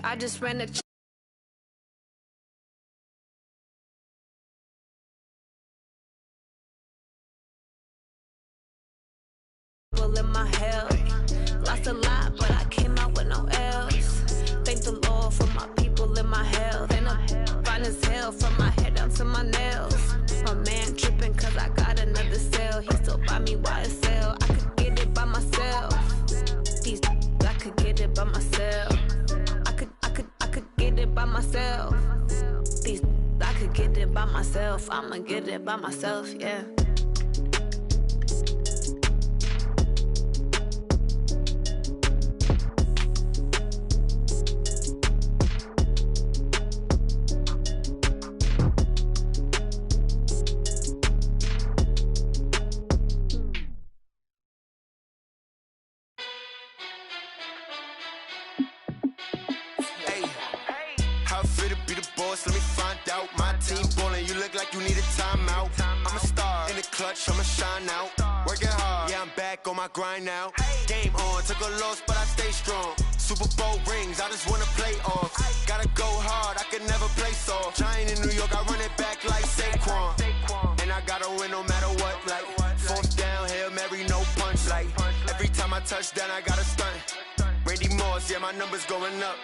I just ran a in my health. Lost a lot, but I came out with no L's. Thank the Lord for my people in my health. And I'm fine as hell from my head down to my nails. My man tripping cause I got another sale. He still buy me YSL. I could get it by myself. These I could get it by myself. I could get it by myself. These I could get it by myself. I'ma get it by myself, yeah. Let me find out. My team ballin', you look like you need a timeout. I'm a star in the clutch, I'ma shine out. Working hard, yeah, I'm back on my grind now. Game on, took a loss, but I stay strong. Super Bowl rings, I just wanna play off. Gotta go hard, I can never play soft. Giant in New York, I run it back like Saquon. And I gotta win no matter what, like fourth down, Hail Mary, no punch. Like every time I touch down, I gotta stunt. Randy Moss, yeah, my numbers going up.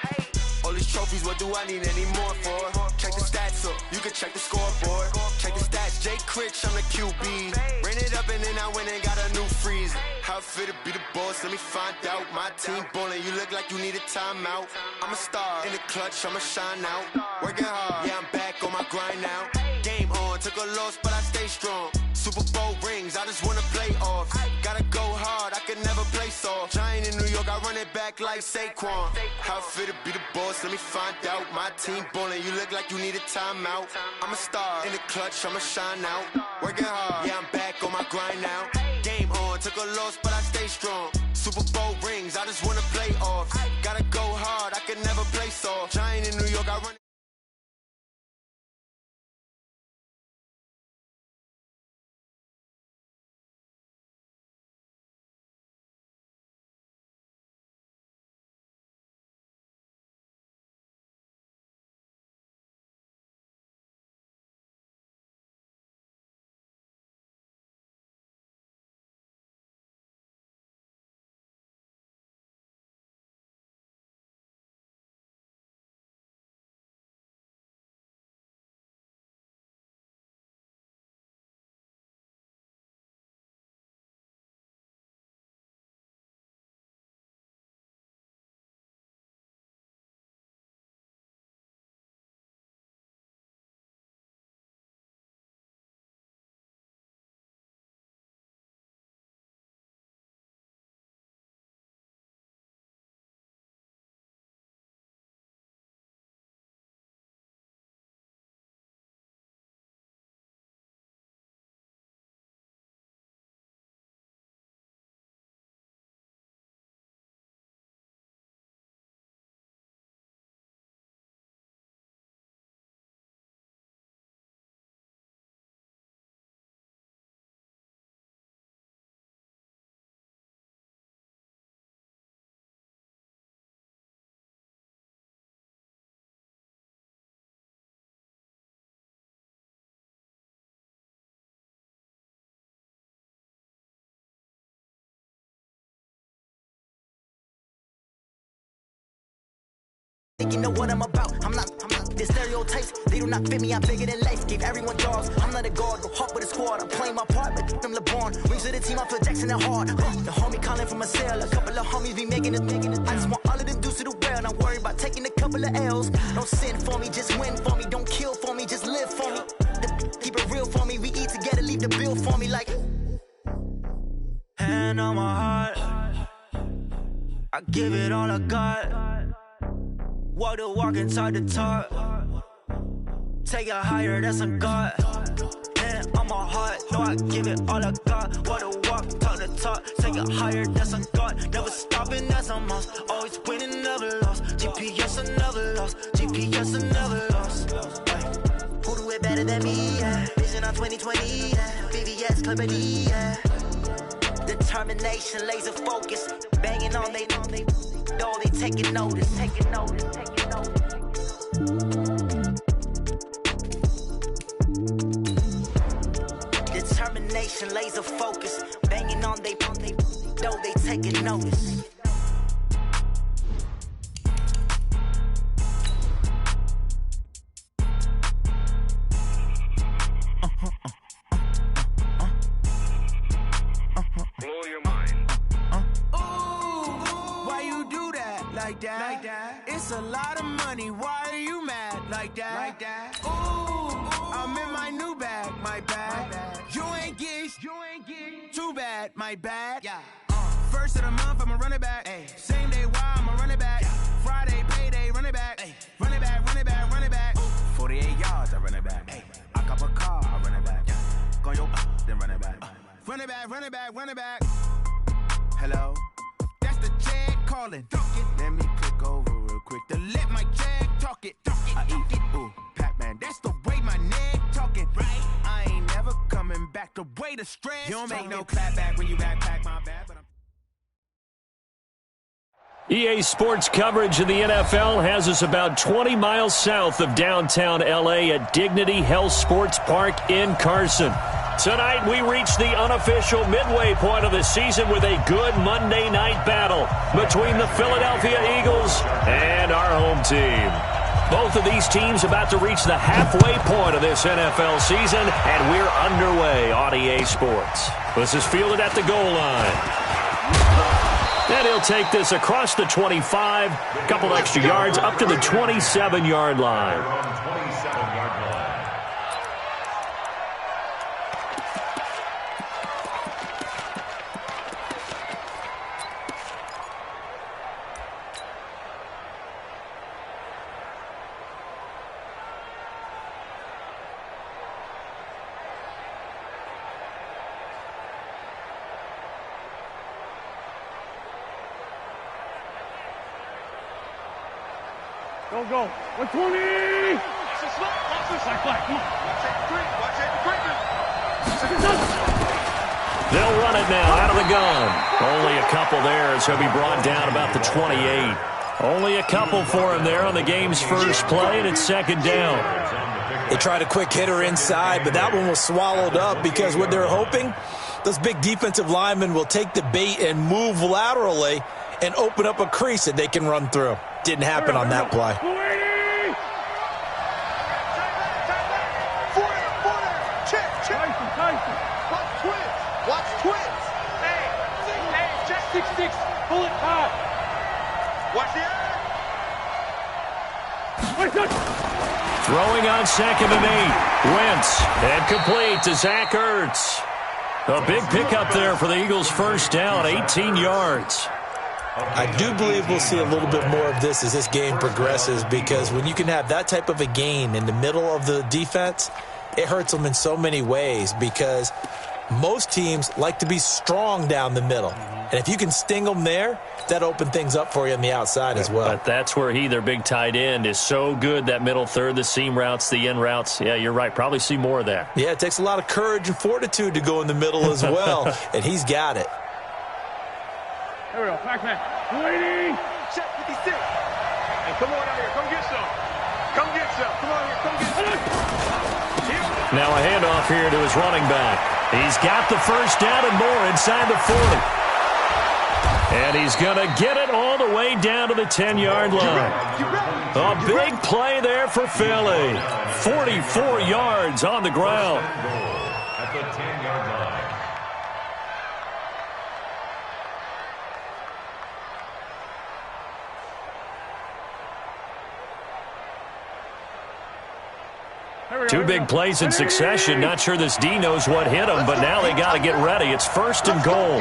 All these trophies, what do I need any more for? Check the stats up, you can check the scoreboard. Check the stats, Jay Critch, I'm the QB. Ran it up and then I went and got a new freeze. How it fit to be the boss, let me find out. My team ballin', you look like you need a timeout. I'm a star in the clutch, I'ma shine out. Working hard, yeah, I'm back on my grind now. Game on, took a loss, but I stay strong. Super Bowl rings, I just wanna play off. Gotta go hard, I can never play soft. Giant in New York, I run it back like Saquon. How it fit to be the boss, let me find out. My team ballin', you look like you need a timeout. I'm a star in the clutch, I'ma shine out. Working hard, yeah, I'm back on my grind now. Game on, took a loss, but I stay strong. Super Bowl rings, I just wanna play off. Gotta go hard, I can never play soft. Giant in New York, I run. Think you know what I'm about. I'm not the stereotypes, they do not fit me. I'm bigger than life, gave everyone dogs. I'm not a guard, go hard with a squad. I'm playing my part, but them LeBron. Rings to the team, I feel Jackson and hard. The homie calling from a cell, a couple of homies be making it. I just want all of them dudes to do well, and I'm worried about taking a couple of L's. Don't sin for me, just win for me. Don't kill for me, just live for me. Keep it real for me, we eat together, leave the bill for me like. Hand on my heart, I give it all I got. Walk the walk and talk the talk. Take it higher, that's a God. Hand on my heart, no, I give it all I got. Walk the walk, talk the talk. Take it higher, that's a God. Never stopping, that's a must. Always winning, never lost. GPS, I never lost. GPS, I never lost. Who do it better than me? Yeah. Vision on 2020. Yeah. VVS, Clippity. Yeah. Determination, laser focus. Banging on they know they taking notice. Taking notice, taking notice. taking notice. Blow your mind. Why you do that like that? It's a lot of money. Why are you mad like that? Ooh, I'm in my new bag, my bad. You ain't getting too bad, my bad. Yeah. First of the month, I'ma run it back. Ay. Same day, why I'ma run it back. Yeah. Friday, payday, run it back. Ay. Run it back, run it back, run it back. 48 yards, I run it back. Ay. I cop a car, I run it back. Yeah. Go yo, then run it back. Run it back, run it back, run it back. Hello? That's the check calling. Let me click over real quick to let my check talk it. I eat it, ooh, Pac-Man. That's the way my neck talking. Right? I ain't never coming back. The way the stress. You don't make no clap back when you backpack my bad, but I'm... EA Sports coverage of the NFL has us about 20 miles south of downtown L.A. at Dignity Health Sports Park in Carson. Tonight, we reach the unofficial midway point of the season with a good Monday night battle between the Philadelphia Eagles and our home team. Both of these teams about to reach the halfway point of this NFL season, and we're underway on EA Sports. This is fielded at the goal line. And he'll take this across the 25, a couple extra yards up to the 27-yard line. Go. 120! Watch the slip. Watch the slip. Come on. Watch it quickly. They'll run it now out of the gun. Only a couple there as he'll be brought down about the 28. Only a couple for him there on the game's first play, and it's second down. They tried a quick hitter inside, but that one was swallowed up because what they're hoping, those big defensive linemen will take the bait and move laterally and open up a crease that they can run through. Didn't happen on that play. 40. Check. Tyson. Watch twins. Hey, check 6-6. Pull it hard. Watch the eye. Throwing on 2nd and 8. Wentz, and complete to Zach Ertz. A big pickup there for the Eagles' first down, 18 yards. I do believe we'll see a little bit more of this as this game progresses, because when you can have that type of a gain in the middle of the defense, it hurts them in so many ways, because most teams like to be strong down the middle. And if you can sting them there, that opens things up for you on the outside as well. But that's where their big tight end, is so good, that middle third, the seam routes, the in routes. Yeah, you're right. Probably see more of that. Yeah, it takes a lot of courage and fortitude to go in the middle as well, and he's got it. Here we go, Pac-Man. Waiting! Check 56. Hey, come on out here. Come get some. Come on here. Come get some. Now a handoff here to his running back. He's got the first down and more inside the 40. And he's going to get it all the way down to the 10-yard line. A big play there for Philly. 44 yards on the ground. At the 10-yard line. Two big plays in succession. Not sure this D knows what hit him, but now they got to get ready. It's 1st and goal.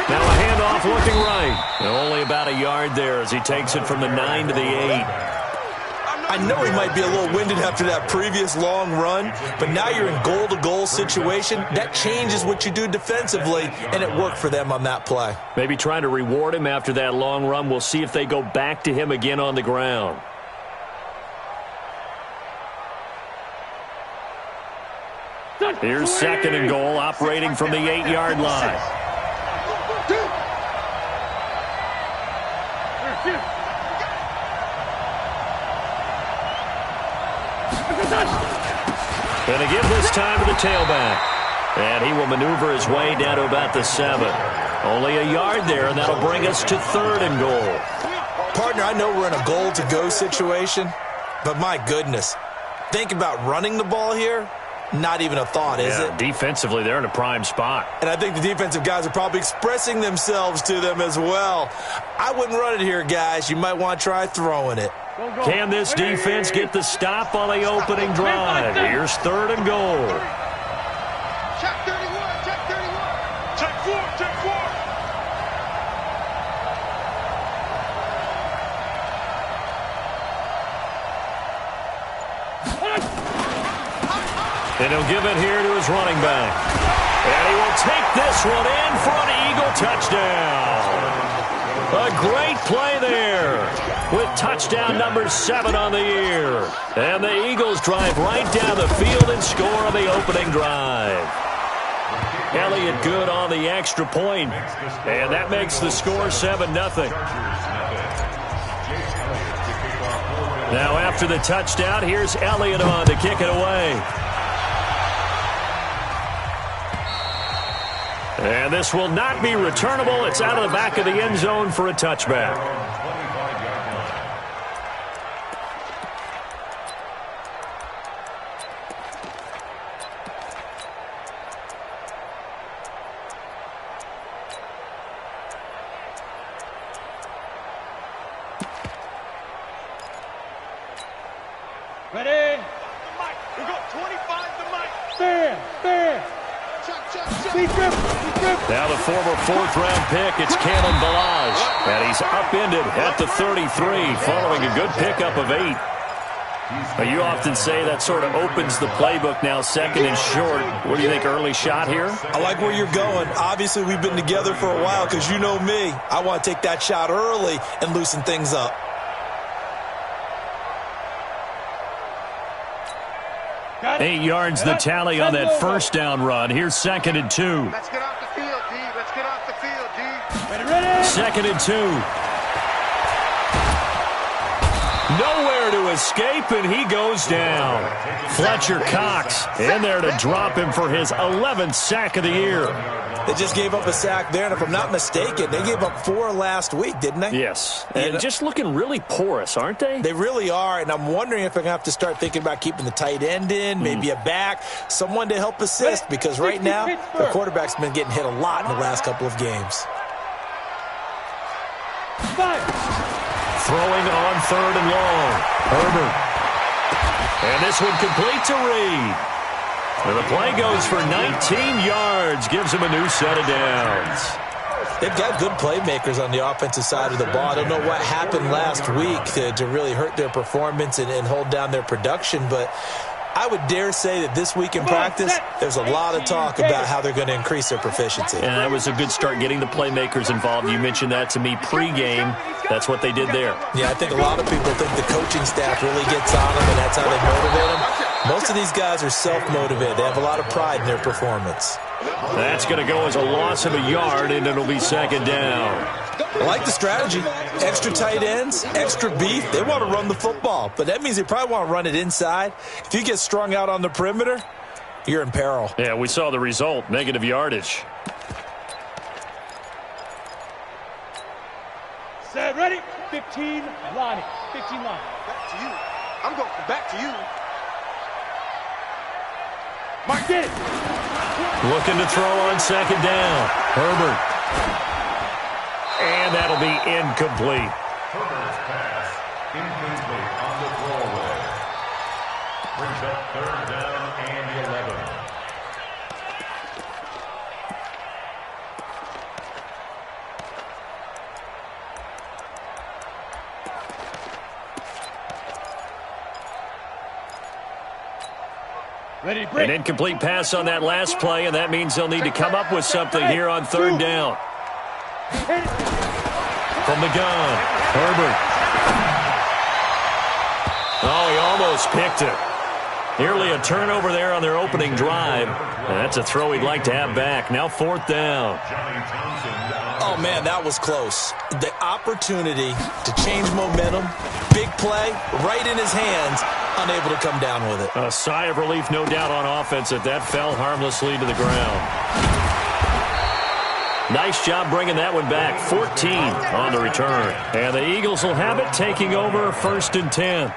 Now a handoff looking right. Only about a yard there as he takes it from the 9 to the 8. I know he might be a little winded after that previous long run, but now you're in goal-to-goal situation. That changes what you do defensively, and it worked for them on that play. Maybe trying to reward him after that long run. We'll see if they go back to him again on the ground. Here's 2nd and goal, operating from the 8-yard line. Going to give this time to the tailback. And he will maneuver his way down to about the 7. Only a yard there, and that'll bring us to 3rd and goal. Partner, I know we're in a goal-to-go situation, but my goodness, think about running the ball here. Not even a thought, is it? Defensively, they're in a prime spot. And I think the defensive guys are probably expressing themselves to them as well. I wouldn't run it here, guys. You might want to try throwing it. Can this defense get the stop on the opening drive? Here's 3rd and goal. Check 31, check 31. Check 4, check 4. And he'll give it here to his running back. And he will take this one in for an Eagle touchdown. A great play there with touchdown number 7 on the year. And the Eagles drive right down the field and score on the opening drive. Elliott good on the extra point. And that makes the score 7-0. Now after the touchdown, here's Elliott on to kick it away. And this will not be returnable. It's out of the back of the end zone for a touchback. Ready? We got 25 to Mike. Stand. Now the former 4th-round pick, it's Kalen Balaj. And he's upended at the 33 following a good pickup of 8. But you often say that sort of opens the playbook now, 2nd and short. What do you think, early shot here? I like where you're going. Obviously, we've been together for a while because you know me. I want to take that shot early and loosen things up. Got it. 8 yards the tally on that first down run. Here's 2nd and 2. Let's get off the field, D. Let's get off the field, D. Ready? 2nd and 2. Nowhere to escape, and he goes down. Fletcher Cox in there to drop him for his 11th sack of the year. They just gave up a sack there, and if I'm not mistaken, they gave up 4 last week, didn't they? Yes, and just looking really porous, aren't they? They really are, and I'm wondering if I'm going to have to start thinking about keeping the tight end in, maybe a back, someone to help assist, because right now, the quarterback's been getting hit a lot in the last couple of games. 5. Throwing on 3rd and long. Herbert. And this one complete to Reed. And the play goes for 19 yards. Gives him a new set of downs. They've got good playmakers on the offensive side of the ball. I don't know what happened last week to really hurt their performance and hold down their production, but I would dare say that this week in practice, there's a lot of talk about how they're going to increase their proficiency. And that was a good start getting the playmakers involved. You mentioned that to me pregame. That's what they did there. Yeah, I think a lot of people think the coaching staff really gets on them, and that's how they motivate them. Most of these guys are self-motivated. They have a lot of pride in their performance. That's going to go as a loss of a yard, and it'll be 2nd down. I like the strategy. Extra tight ends, extra beef. They want to run the football, but that means they probably want to run it inside. If you get strung out on the perimeter, you're in peril. Yeah, we saw the result, negative yardage. Set. Ready? 15. Line it. 15 line. Back to you. I'm going back to you. Mark, get it. Looking to throw on 2nd down. Herbert. And that'll be incomplete. Herbert's pass, incomplete on the throwaway. Brings up 3rd down and 11. Ready to break. An incomplete pass on that last play, and that means they'll need to come up with something here on 3rd down. From the gun, Herbert. Oh, he almost picked it. Nearly a turnover there on their opening drive. And that's a throw he'd like to have back. Now 4th down. Oh, man, that was close. The opportunity to change momentum, big play, right in his hands, unable to come down with it. A sigh of relief, no doubt, on offense that fell harmlessly to the ground. Nice job bringing that one back. 14 on the return. And the Eagles will have it, taking over 1st and 10.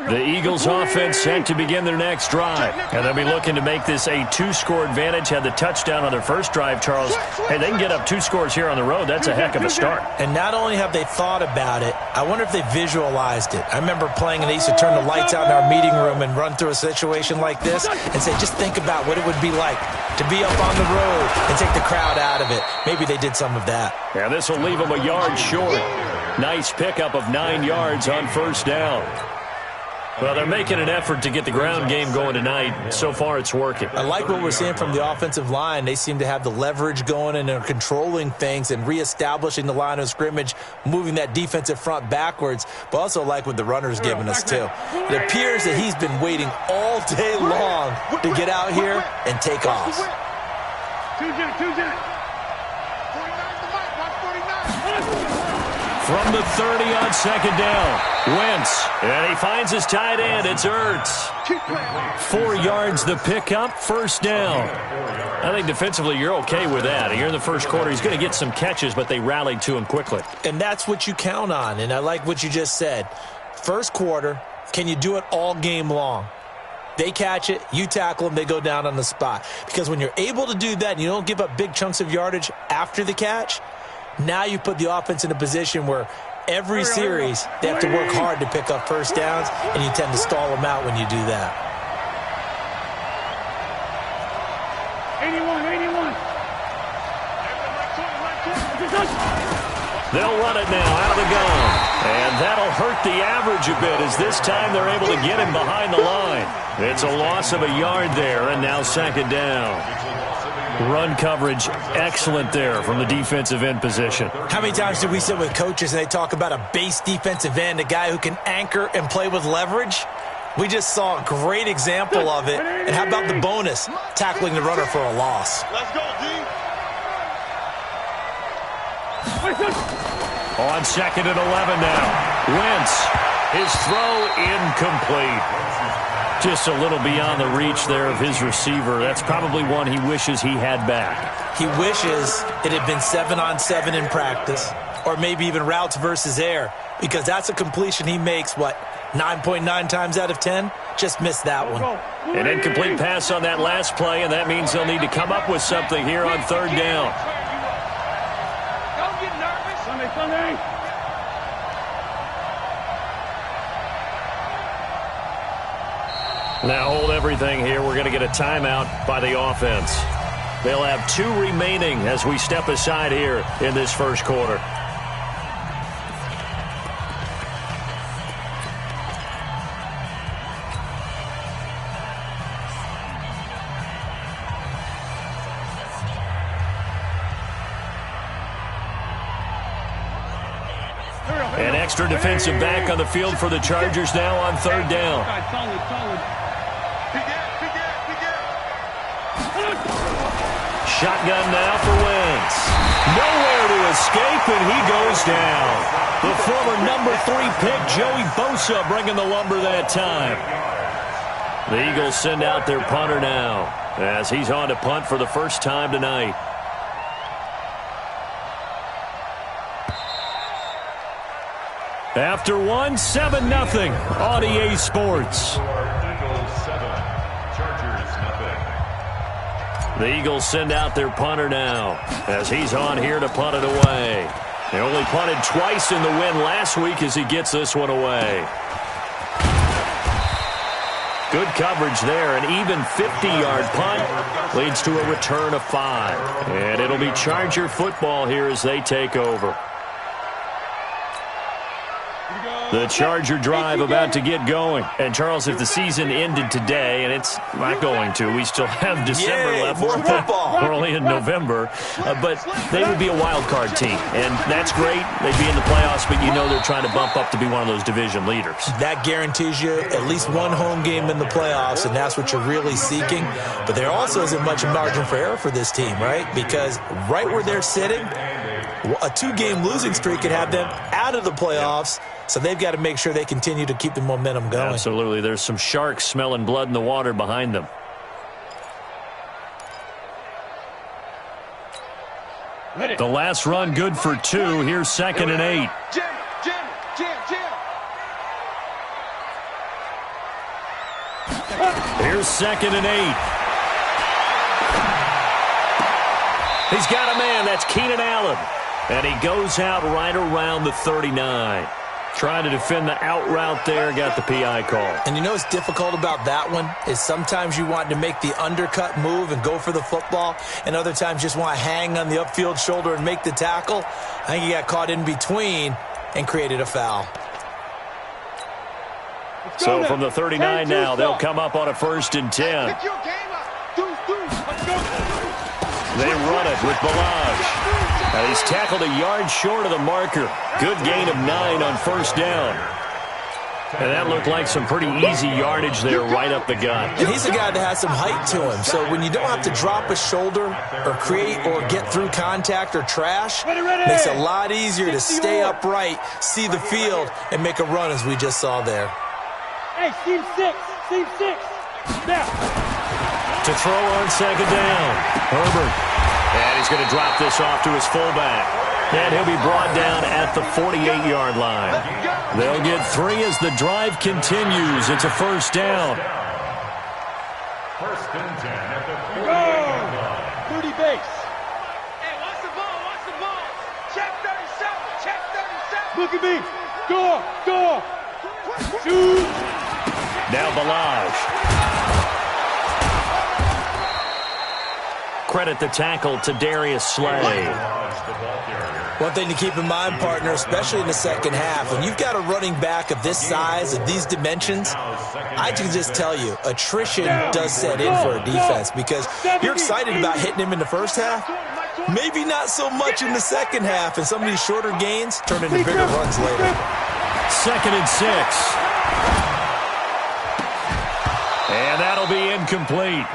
The Eagles offense set to begin their next drive. And they'll be looking to make this a 2-score advantage. Had the touchdown on their first drive, Charles. Hey, they can get up 2 scores here on the road. That's a heck of a start. And not only have they thought about it, I wonder if they visualized it. I remember playing and they used to turn the lights out in our meeting room and run through a situation like this and say, just think about what it would be like to be up on the road and take the crowd out of it. Maybe they did some of that. Yeah, this will leave them a yard short. Nice pickup of 9 yards on 1st down. Well, they're making an effort to get the ground game going tonight. So far, it's working. I like what we're seeing from the offensive line. They seem to have the leverage going and are controlling things and reestablishing the line of scrimmage, moving that defensive front backwards, but also like what the runner's giving us, too. It appears that he's been waiting all day long to get out here and take off. From the 30 on 2nd down, Wentz, and he finds his tight end. It's Ertz. 4 yards the pickup, 1st down. I think defensively you're okay with that. Here in the first quarter, he's going to get some catches, but they rallied to him quickly. And that's what you count on, and I like what you just said. First quarter, can you do it all game long? They catch it, you tackle them, they go down on the spot. Because when you're able to do that and you don't give up big chunks of yardage after the catch, now you put the offense in a position where every series they have to work hard to pick up 1st downs, and you tend to stall them out when you do that. 81. They'll run it now out of the gun. And that'll hurt the average a bit as this time they're able to get him behind the line. It's a loss of a yard there, and now 2nd down. Run coverage excellent there from the defensive end position. How many times do we sit with coaches and they talk about a base defensive end, a guy who can anchor and play with leverage? We just saw a great example of it. And how about the bonus, tackling the runner for a loss? Let's go, D. On 2nd and 11 now. Wentz, his throw incomplete. Just a little beyond the reach there of his receiver. That's probably one he wishes he had back. He wishes it had been 7-on-7 in practice, or maybe even routes versus air, because that's a completion he makes, 9.9 times out of 10? Just missed that one. An incomplete pass on that last play, and that means they'll need to come up with something here on 3rd down. Don't get nervous. Sunday. Now hold everything here. We're going to get a timeout by the offense. They'll have 2 remaining as we step aside here in this first quarter. An extra defensive back on the field for the Chargers now on 3rd down. Shotgun now for Wentz. Nowhere to escape, and he goes down. The former number 3 pick, Joey Bosa, bringing the lumber that time. The Eagles send out their punter now as he's on to punt for the first time tonight. After 1, 7-0 on EA Sports. The Eagles send out their punter now as he's on here to punt it away. They only punted twice in the win last week as he gets this one away. Good coverage there. An even 50-yard punt leads to a return of 5. And it'll be Charger football here as they take over. Here we go. The Charger drive about to get going. And, Charles, if the season ended today, and it's not going to, we still have December left. More football. We're only in November. But they would be a wild card team. And that's great. They'd be in the playoffs, but you know they're trying to bump up to be one of those division leaders. That guarantees you at least one home game in the playoffs, and that's what you're really seeking. But there also isn't much margin for error for this team, right? Because right where they're sitting, a 2-game losing streak could have them out of the playoffs. So they've got to make sure they continue to keep the momentum going. Absolutely. There's some sharks smelling blood in the water behind them. The last run good for 2. Here's 2nd and 8. Here's 2nd and 8. He's got a man. That's Keenan Allen. And he goes out right around the 39. Trying to defend the out route there, got the PI call. And you know what's difficult about that one is sometimes you want to make the undercut move and go for the football, and other times just want to hang on the upfield shoulder and make the tackle. I think he got caught in between and created a foul. So from the 39 now, they'll come up on a 1st and 10. They run it with Balaj. And he's tackled a yard short of the marker. Good gain of 9 on 1st down. And that looked like some pretty easy yardage there right up the gut. And he's a guy that has some height to him. So when you don't have to drop a shoulder or create or get through contact or trash, it makes it a lot easier to stay upright, see the field, and make a run as we just saw there. Hey, Team 6. Team 6. Now. To throw on 2nd down. Herbert. And he's going to drop this off to his fullback. And he'll be brought down at the 48-yard line. They'll get 3 as the drive continues. It's a 1st down. 1st and 10 at the 48-yard line. 30 base. Hey, watch the ball, watch the ball. Check 37, check 37. Look at me. Go. Shoot. Now Balaj. Credit the tackle to Darius Slay. One thing to keep in mind, partner, especially in the second half, when you've got a running back of this size, of these dimensions, I can just tell you, attrition does set in for a defense because you're excited about hitting him in the first half, maybe not so much in the second half, and some of these shorter gains turn into bigger runs later. 2nd and 6. And that'll be incomplete.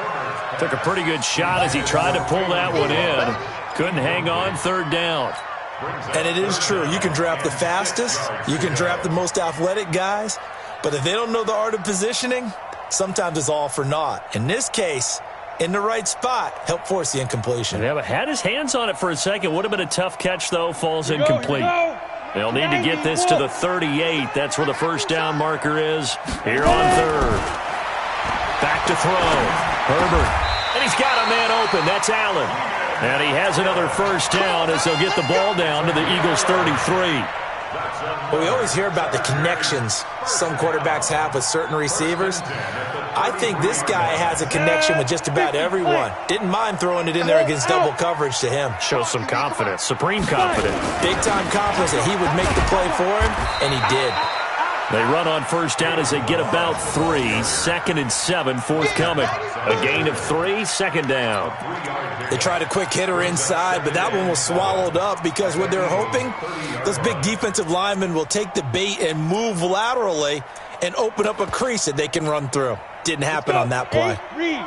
Took a pretty good shot as he tried to pull that one in. Couldn't hang on, 3rd down. And it is true. You can draft the fastest. You can draft the most athletic guys. But if they don't know the art of positioning, sometimes it's all for naught. In this case, in the right spot, help force the incompletion. Yeah, but had his hands on it for a second. Would have been a tough catch, though. Falls incomplete. They'll need to get this to the 38. That's where the 1st down marker is here on 3rd. Back to throw. Herbert. And he's got a man open. That's Allen. And he has another 1st down as they'll get the ball down to the Eagles' 33. Well, we always hear about the connections some quarterbacks have with certain receivers. I think this guy has a connection with just about everyone. Didn't mind throwing it in there against double coverage to him. Shows some confidence, supreme confidence. Big-time confidence that he would make the play for him, and he did. They run on 1st down as they get about 3. 2nd and 7 forthcoming. A gain of 3, 2nd down. They tried a quick hitter inside, but that one was swallowed up because what they're hoping, those big defensive linemen will take the bait and move laterally and open up a crease that they can run through. Didn't happen on that play. Reed.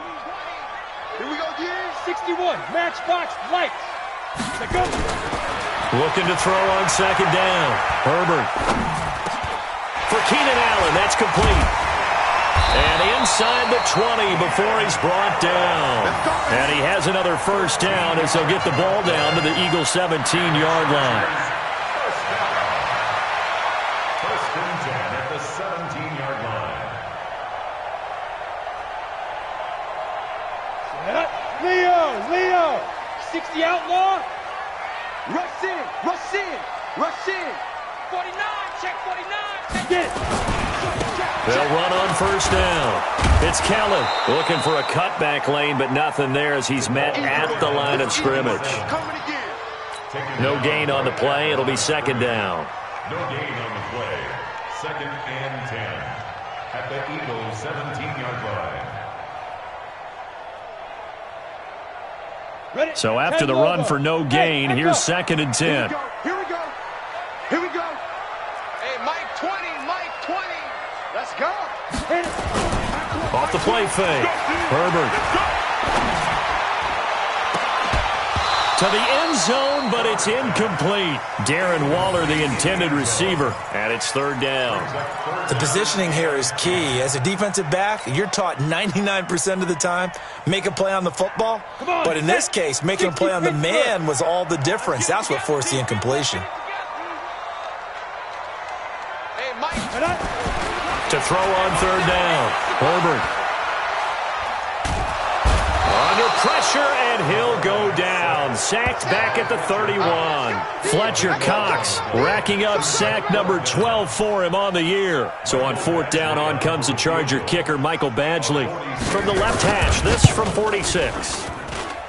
Here we go, dear. 61. Matchbox lights. Let's go. Looking to throw on 2nd down. Herbert. For Keenan Allen, that's complete. And inside the 20 before he's brought down. And he has another 1st down as they'll get the ball down to the Eagles' 17-yard line. 1st and 10 at the 17-yard line. Leo. 60 outlaw. Rush in. 49, check 49. Get it. They'll run on 1st down. It's Kellen looking for a cutback lane, but nothing there as he's met at the line of scrimmage. No gain on the play. It'll be 2nd down. No gain on the play. 2nd and 10 at the Eagles' 17-yard line. So after the run for no gain, here's 2nd and 10. Here we go. Here we go. Hey, Mike 20, Mike 20. Let's go. Off the play fake. Herbert. To the end zone, but it's incomplete. Darren Waller, the intended receiver, and it's 3rd down. The positioning here is key. As a defensive back, you're taught 99% of the time, make a play on the football. But in this case, making a play on the man was all the difference. That's what forced the incompletion. Hey, Mike. To throw on 3rd down. Herbert. Under pressure, and he'll go down. Sacked back at the 31. Fletcher Cox racking up sack number 12 for him on the year. So on 4th down, on comes the Charger kicker, Michael Badgley. From the left hash, this from 46.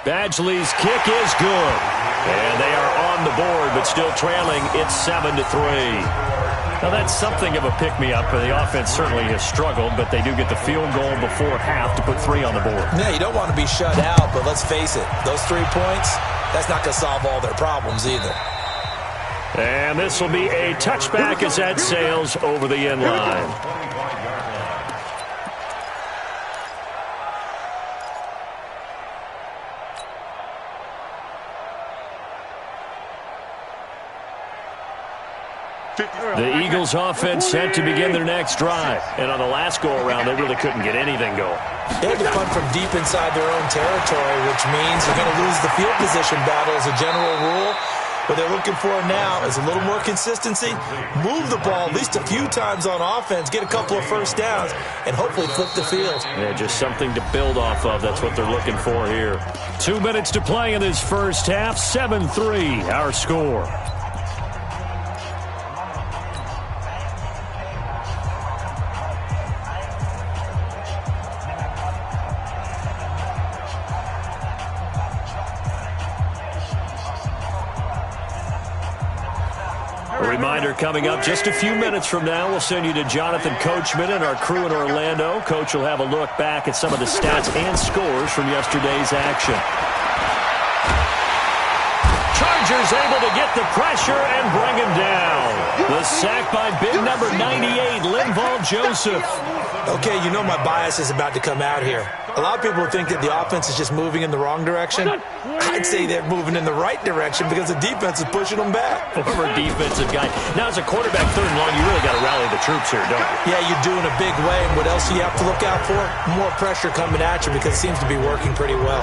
Badgley's kick is good. And they are on the board, but still trailing. It's 7-3. Now, that's something of a pick-me-up. The offense certainly has struggled, but they do get the field goal before half to put 3 on the board. Yeah, you don't want to be shut out, but let's face it, those 3 points, that's not going to solve all their problems either. And this will be a touchback as that sails over the end line. The Eagles offense set to begin their next drive. And on the last go-around, they really couldn't get anything going. They had to punt from deep inside their own territory, which means they're going to lose the field position battle as a general rule. What they're looking for now is a little more consistency, move the ball at least a few times on offense, get a couple of first downs, and hopefully flip the field. Yeah, just something to build off of. That's what they're looking for here. 2 minutes to play in this first half. 7-3, our score. Reminder coming up just a few minutes from now, we'll send you to Jonathan Coachman and our crew in Orlando. Coach will have a look back at some of the stats and scores from yesterday's action. Chargers able to get the pressure and bring him down. The sack by big number 98, Linval Joseph. Okay, you know my bias is about to come out here. A lot of people think that the offense is just moving in the wrong direction. I'd say they're moving in the right direction because the defense is pushing them back. Former defensive guy. Now, as a quarterback 3rd and long, you really got to rally the troops here, don't you? Yeah, you're doing a big way. And what else do you have to look out for? More pressure coming at you because it seems to be working pretty well.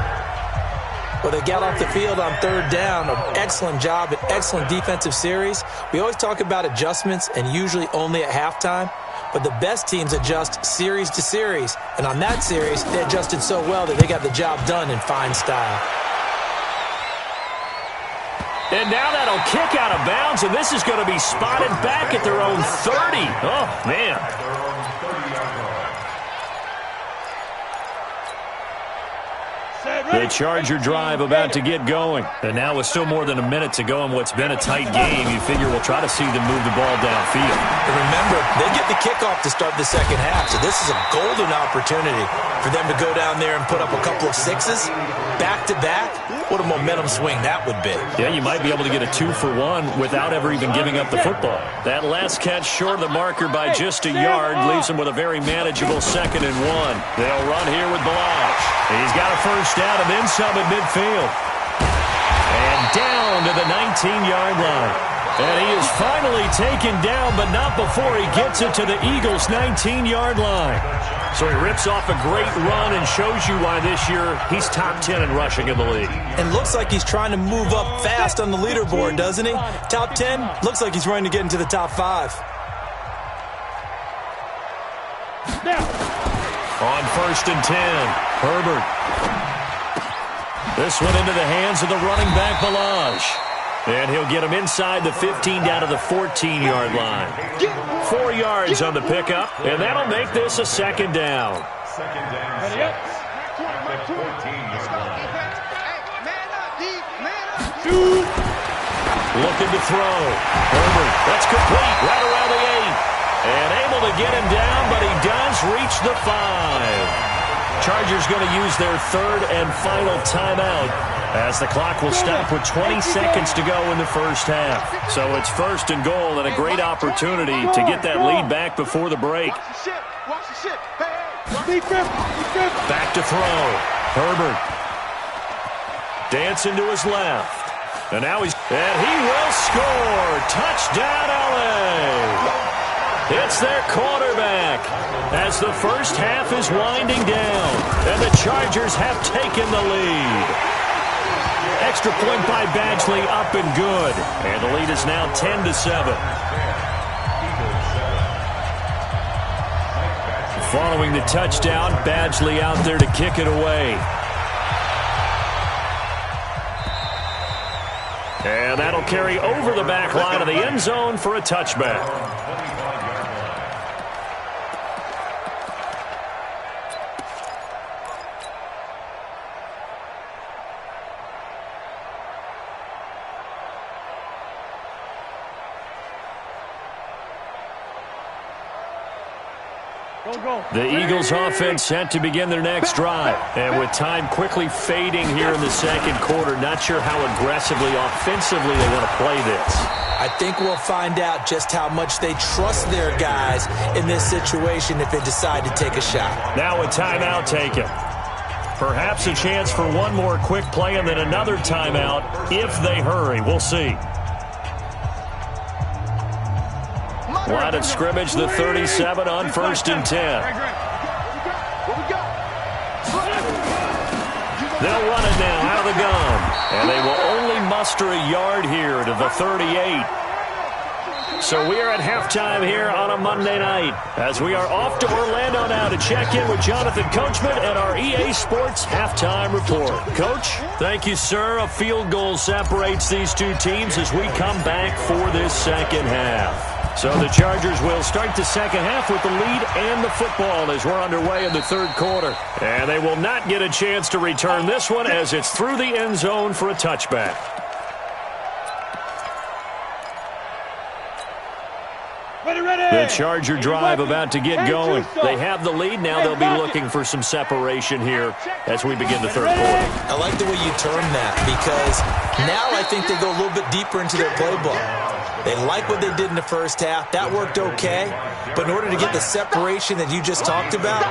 Well, they got off the field on 3rd down. An excellent job, an excellent defensive series. We always talk about adjustments and usually only at halftime. But the best teams adjust series to series. And on that series, they adjusted so well that they got the job done in fine style. And now that'll kick out of bounds, and this is going to be spotted back at their own 30. Oh, man. The Charger drive about to get going. And now with still more than a minute to go in what's been a tight game, you figure we'll try to see them move the ball downfield. And remember, they get the kickoff to start the second half, so this is a golden opportunity for them to go down there and put up a couple of sixes back-to-back. What a momentum swing that would be. Yeah, you might be able to get a 2-for-1 without ever even giving up the football. That last catch short of the marker by just a yard leaves them with a very manageable 2nd and 1. They'll run here with Balazs. He's got a first down and then some at midfield. And down to the 19-yard line. And he is finally taken down, but not before he gets it to the Eagles' 19-yard line. So he rips off a great run and shows you why this year he's top 10 in rushing in the league. And looks like he's trying to move up fast on the leaderboard, doesn't he? Top 10, looks like he's running to get into the top 5. Now. On 1st and 10, Herbert. This one into the hands of the running back, Balazs. And he'll get him inside the 15 down to the 14-yard line. 4 yards on the pickup, and that'll make this a 2nd down. 2nd down. At the 14-yard line. Looking to throw. Herbert, that's complete right around the 8. And able to get him down, but he does reach the 5. Chargers going to use their third and final timeout as the clock will stop with 20 seconds to go in the first half. So it's 1st and goal and a great opportunity to get that lead back before the break. Back to throw. Herbert. Dancing to his left. And now and he will score. Touchdown, LA. It's their quarterback as the first half is winding down, and the Chargers have taken the lead. Extra point by Badgley up and good, and the lead is now 10-7. Following the touchdown, Badgley out there to kick it away. And that'll carry over the back line of the end zone for a touchback. The Eagles offense set to begin their next drive. And with time quickly fading here in the second quarter, not sure how aggressively, offensively they want to play this. I think we'll find out just how much they trust their guys in this situation if they decide to take a shot. Now a timeout taken. Perhaps a chance for one more quick play and then another timeout if they hurry. We'll see. Line of scrimmage, the 37 on 1st and 10. They'll run it now out of the gun. And they will only muster a yard here to the 38. So we are at halftime here on a Monday night as we are off to Orlando now to check in with Jonathan Coachman and our EA Sports halftime report. Coach? Thank you, sir. A field goal separates these two teams as we come back for this second half. So the Chargers will start the second half with the lead and the football as we're underway in the third quarter. And they will not get a chance to return this one as it's through the end zone for a touchback. The Charger drive about to get going. They have the lead. Now they'll be looking for some separation here as we begin the third quarter. I like the way you term that because now I think they go a little bit deeper into their playbook. They like what they did in the first half. That worked okay. But in order to get the separation that you just talked about,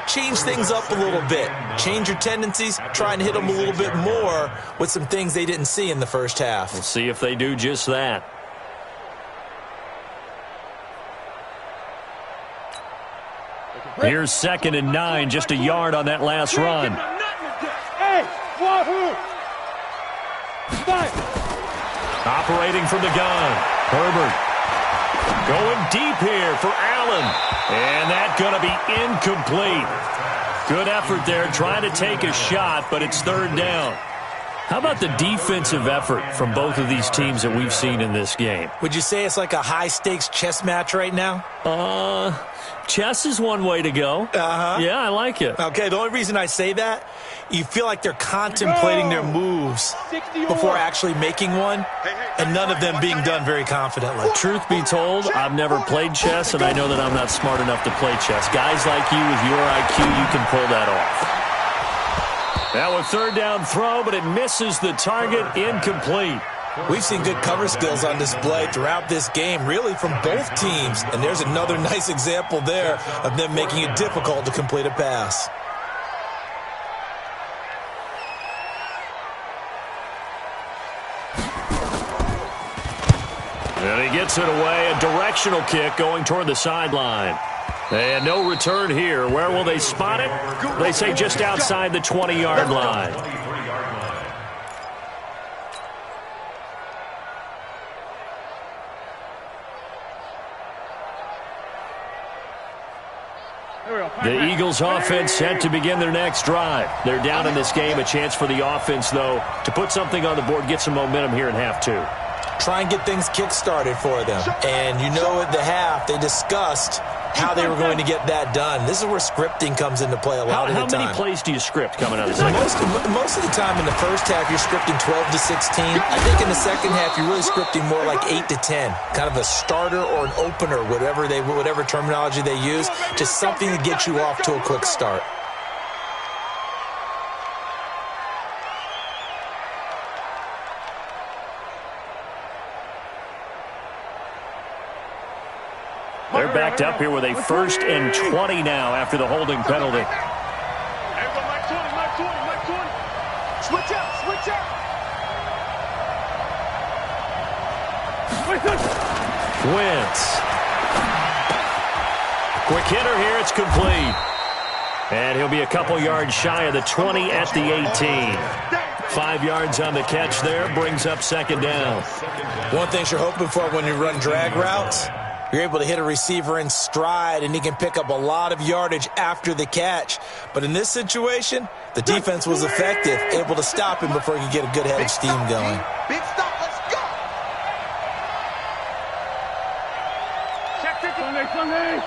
change things up a little bit. Change your tendencies. Try and hit them a little bit more with some things they didn't see in the first half. We'll see if they do just that. Here's 2nd and 9, just a yard on that last run. Hey, wahoo! Operating from the gun. Herbert going deep here for Allen. And that's going to be incomplete. Good effort there trying to take a shot, but it's 3rd down. How about the defensive effort from both of these teams that we've seen in this game? Would you say it's like a high-stakes chess match right now? Chess is one way to go. Yeah, I like it. Okay, the only reason I say that, you feel like they're contemplating their moves before actually making one, and none of them being done very confidently. Truth be told, I've never played chess, and I know that I'm not smart enough to play chess. Guys like you with your IQ, you can pull that off. Now a 3rd down throw, but it misses the target, incomplete. We've seen good cover skills on display throughout this game, really from both teams. And there's another nice example there of them making it difficult to complete a pass. And he gets it away, a directional kick going toward the sideline. And no return here. Where will they spot it? They say just outside the 20-yard line. The Eagles offense set to begin their next drive. They're down in this game. A chance for the offense, though, to put something on the board, get some momentum here in half 2. Try and get things kick-started for them. And you know at the half, they discussed how they were going to get that done. This is where scripting comes into play a lot of the time. How many plays do you script coming out of the second? Most of the time in the first half, you're scripting 12 to 16. I think in the second half, you're really scripting more like 8 to 10. Kind of a starter or an opener, whatever terminology they use. Just something to get you off to a quick start. They're backed up here with a 1st and 20 now after the holding penalty. Mike 20. Switch out. Wentz. Quick hitter here, it's complete. And he'll be a couple yards shy of the 20 at the 18. 5 yards on the catch there, brings up 2nd down. One thing you're hoping for when you run drag routes, you're able to hit a receiver in stride, and he can pick up a lot of yardage after the catch. But in this situation, the defense was effective, able to stop him before he could get a good head of steam going. Big stop, let's go. Check Sunday.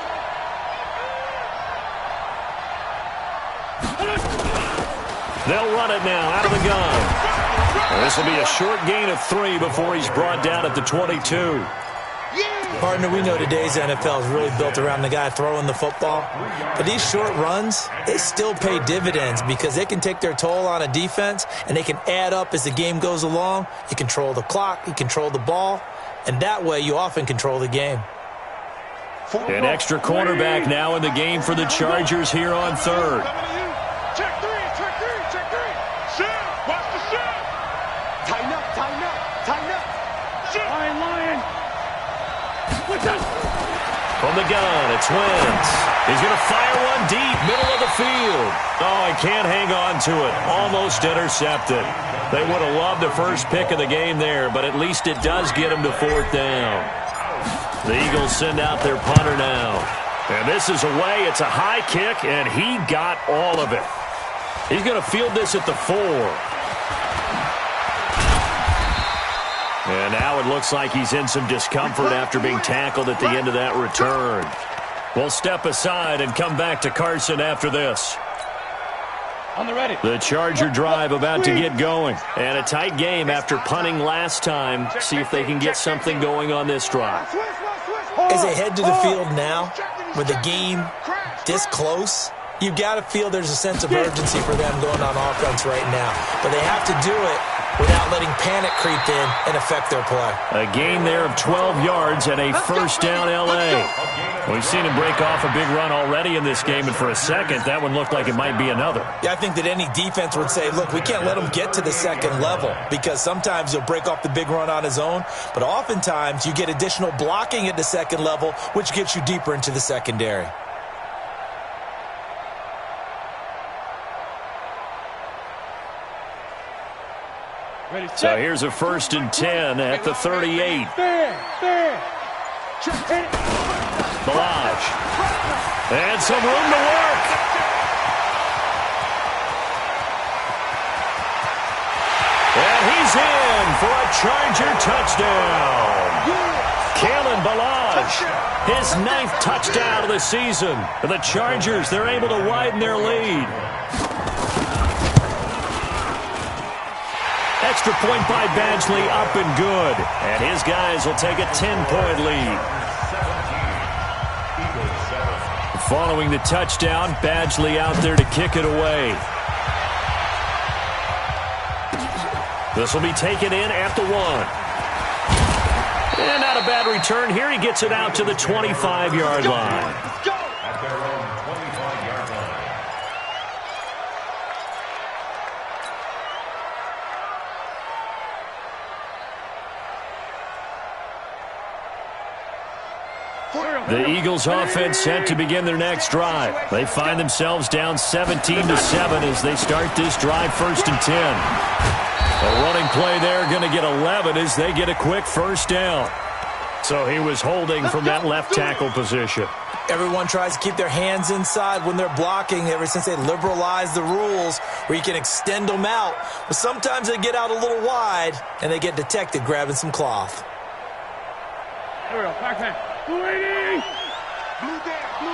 They'll run it now out of the gun. This will be a short gain of 3 before he's brought down at the 22. Partner, we know today's NFL is really built around the guy throwing the football. But these short runs, they still pay dividends because they can take their toll on a defense, and they can add up as the game goes along. You control the clock, you control the ball, and that way you often control the game. An extra cornerback now in the game for the Chargers here on 3rd. Check three. Shift. Watch the shift. Tighten up. Shift. Lion. From the gun, it's Wentz. He's going to fire one deep, middle of the field. Oh, he can't hang on to it. Almost intercepted. They would have loved the first pick of the game there, but at least it does get him to 4th down. The Eagles send out their punter now. And this is away. It's a high kick, and he got all of it. He's going to field this at the 4. And now it looks like he's in some discomfort after being tackled at the end of that return. We'll step aside and come back to Carson after this. On the ready. The Charger drive about to get going. And a tight game after punting last time. See if they can get something going on this drive. As they head to the field now, with the game this close, you've got to feel there's a sense of urgency for them going on offense right now. But they have to do it without letting panic creep in and affect their play. A gain there of 12 yards and a 1st down L.A. We've seen him break off a big run already in this game, and for a second, that one looked like it might be another. Yeah, I think that any defense would say, look, we can't let him get to the 2nd level because sometimes he'll break off the big run on his own, but oftentimes you get additional blocking at the 2nd level, which gets you deeper into the secondary. So here's a 1st and 10 at the 38. Balaj. And some room to work. And he's in for a Charger touchdown. Kalen Balaj, his 9th touchdown of the season. For the Chargers, they're able to widen their lead. Extra point by Badgley, up and good. And his guys will take a 10-point lead. Following the touchdown, Badgley out there to kick it away. This will be taken in at the 1. And not a bad return here. He gets it out to the 25-yard line. At their own 25-yard line. The Eagles offense set to begin their next drive. They find themselves down 17-7 as they start this drive 1st and 10. A running play there, going to get 11 as they get a quick 1st down. So he was holding from that left tackle position. Everyone tries to keep their hands inside when they're blocking ever since they liberalized the rules where you can extend them out. But sometimes they get out a little wide and they get detected grabbing some cloth. There we go. Back man. 280. Blue down.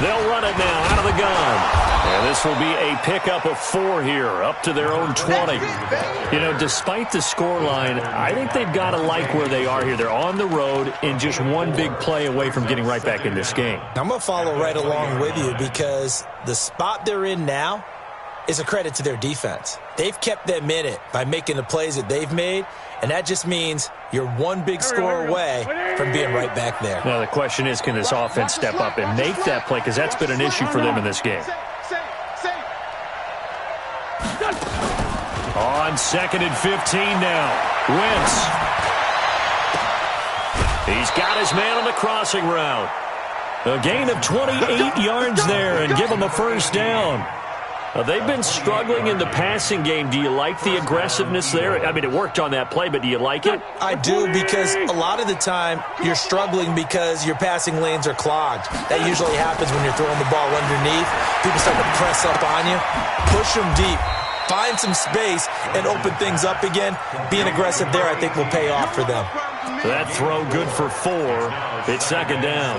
They'll run it now out of the gun. And this will be a pickup of 4 here, up to their own 20. You know, despite the scoreline, I think they've got to like where they are here. They're on the road and just one big play away from getting right back in this game. I'm going to follow right along with you because the spot they're in now is a credit to their defense. They've kept them in it by making the plays that they've made, and that just means you're one big score away from being right back there. Now, the question is, can this offense step up and make that play? Because that's been an issue for them in this game. On 2nd and 15 now. Wentz. He's got his man on the crossing route. A gain of 28 yards there and give him a first down. They've been struggling in the passing game. Do you like the aggressiveness there? I mean, it worked on that play, but do you like it? I do, because a lot of the time you're struggling because your passing lanes are clogged. That usually happens when you're throwing the ball underneath. People start to press up on you. Push them deep. Find some space and open things up again. Being aggressive there, I think, will pay off for them. That throw good for 4. It's 2nd down.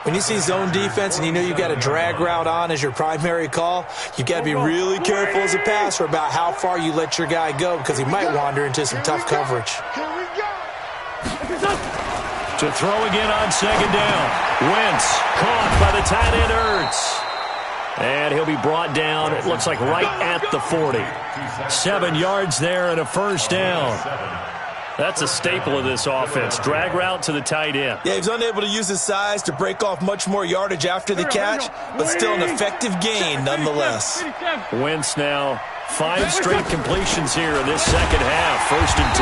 When you see zone defense and you know you've got a drag route on as your primary call, you've got to be really careful as a passer about how far you let your guy go, because he might wander into some tough coverage. To throw again on 2nd down. Wentz caught by the tight end Ertz. And he'll be brought down, it looks like, right at the 40. 7 yards there and a first down. That's a staple of this offense. Drag route to the tight end. Yeah, he's unable to use his size to break off much more yardage after the catch, but still an effective gain nonetheless. Wentz now 5 straight completions here in this second half. 1st and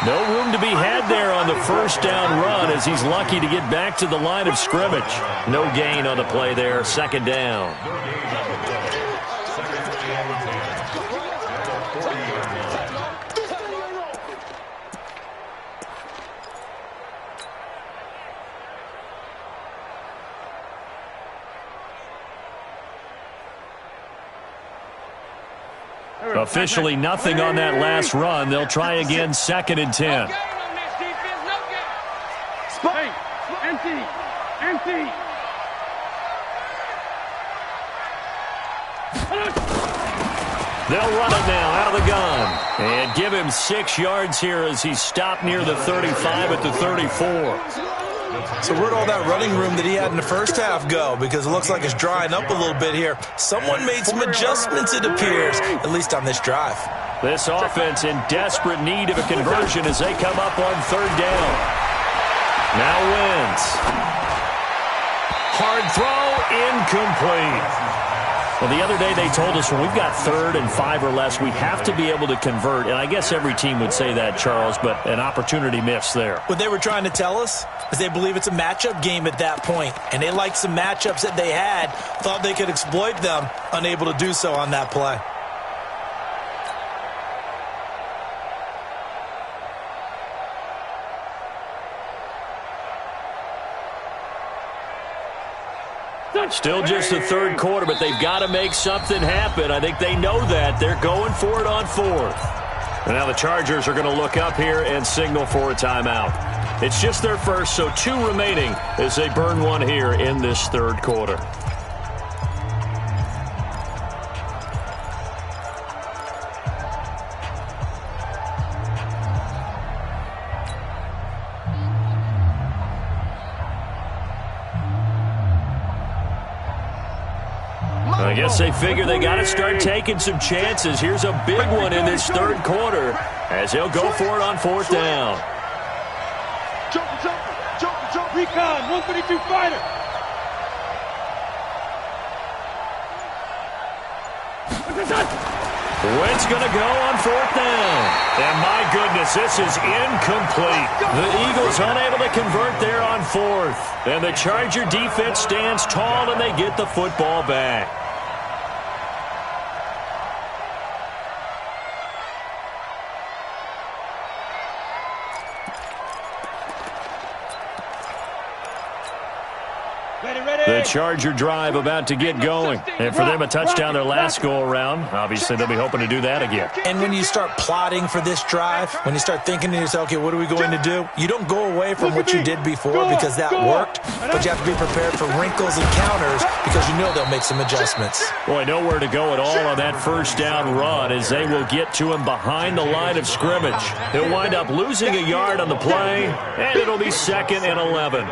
10. No room to be had there on the first down run as he's lucky to get back to the line of scrimmage. No gain on the play there. 2nd down. Officially nothing on that last run. They'll try again, 2nd and 10. Empty. They'll run it now out of the gun. And give him 6 yards here as he's stopped near the 35 at the 34. So where'd all that running room that he had in the first half go? Because it looks like it's drying up a little bit here. Someone made some adjustments, it appears, at least on this drive. This offense in desperate need of a conversion as they come up on 3rd down. Now Wentz. Hard throw, incomplete. Well, the other day they told us when we've got 3rd and 5 or less, we have to be able to convert. And I guess every team would say that, Charles, but an opportunity missed there. What they were trying to tell us is they believe it's a matchup game at that point. And they liked some matchups that they had, thought they could exploit them, unable to do so on that play. Still just the 3rd quarter, but they've got to make something happen. I think they know that. They're going for it on 4th. And now the Chargers are going to look up here and signal for a timeout. It's just their first, so 2 remaining as they burn 1 here in this 3rd quarter. I guess they figure they got to start taking some chances. Here's a big one in this 3rd quarter as he'll go for it on 4th down. Jump, recon, 132 fighter. Wentz going to go on 4th down. And my goodness, this is incomplete. The Eagles unable to convert there on 4th. And the Charger defense stands tall and they get the football back. The Charger drive about to get going. And for them, a touchdown their last go-around. Obviously, they'll be hoping to do that again. And when you start plotting for this drive, when you start thinking to yourself, okay, what are we going to do? You don't go away from what you did before because that worked, but you have to be prepared for wrinkles and counters because you know they'll make some adjustments. Boy, nowhere to go at all on that first down run as they will get to him behind the line of scrimmage. He'll wind up losing a yard on the play, and it'll be 2nd and 11.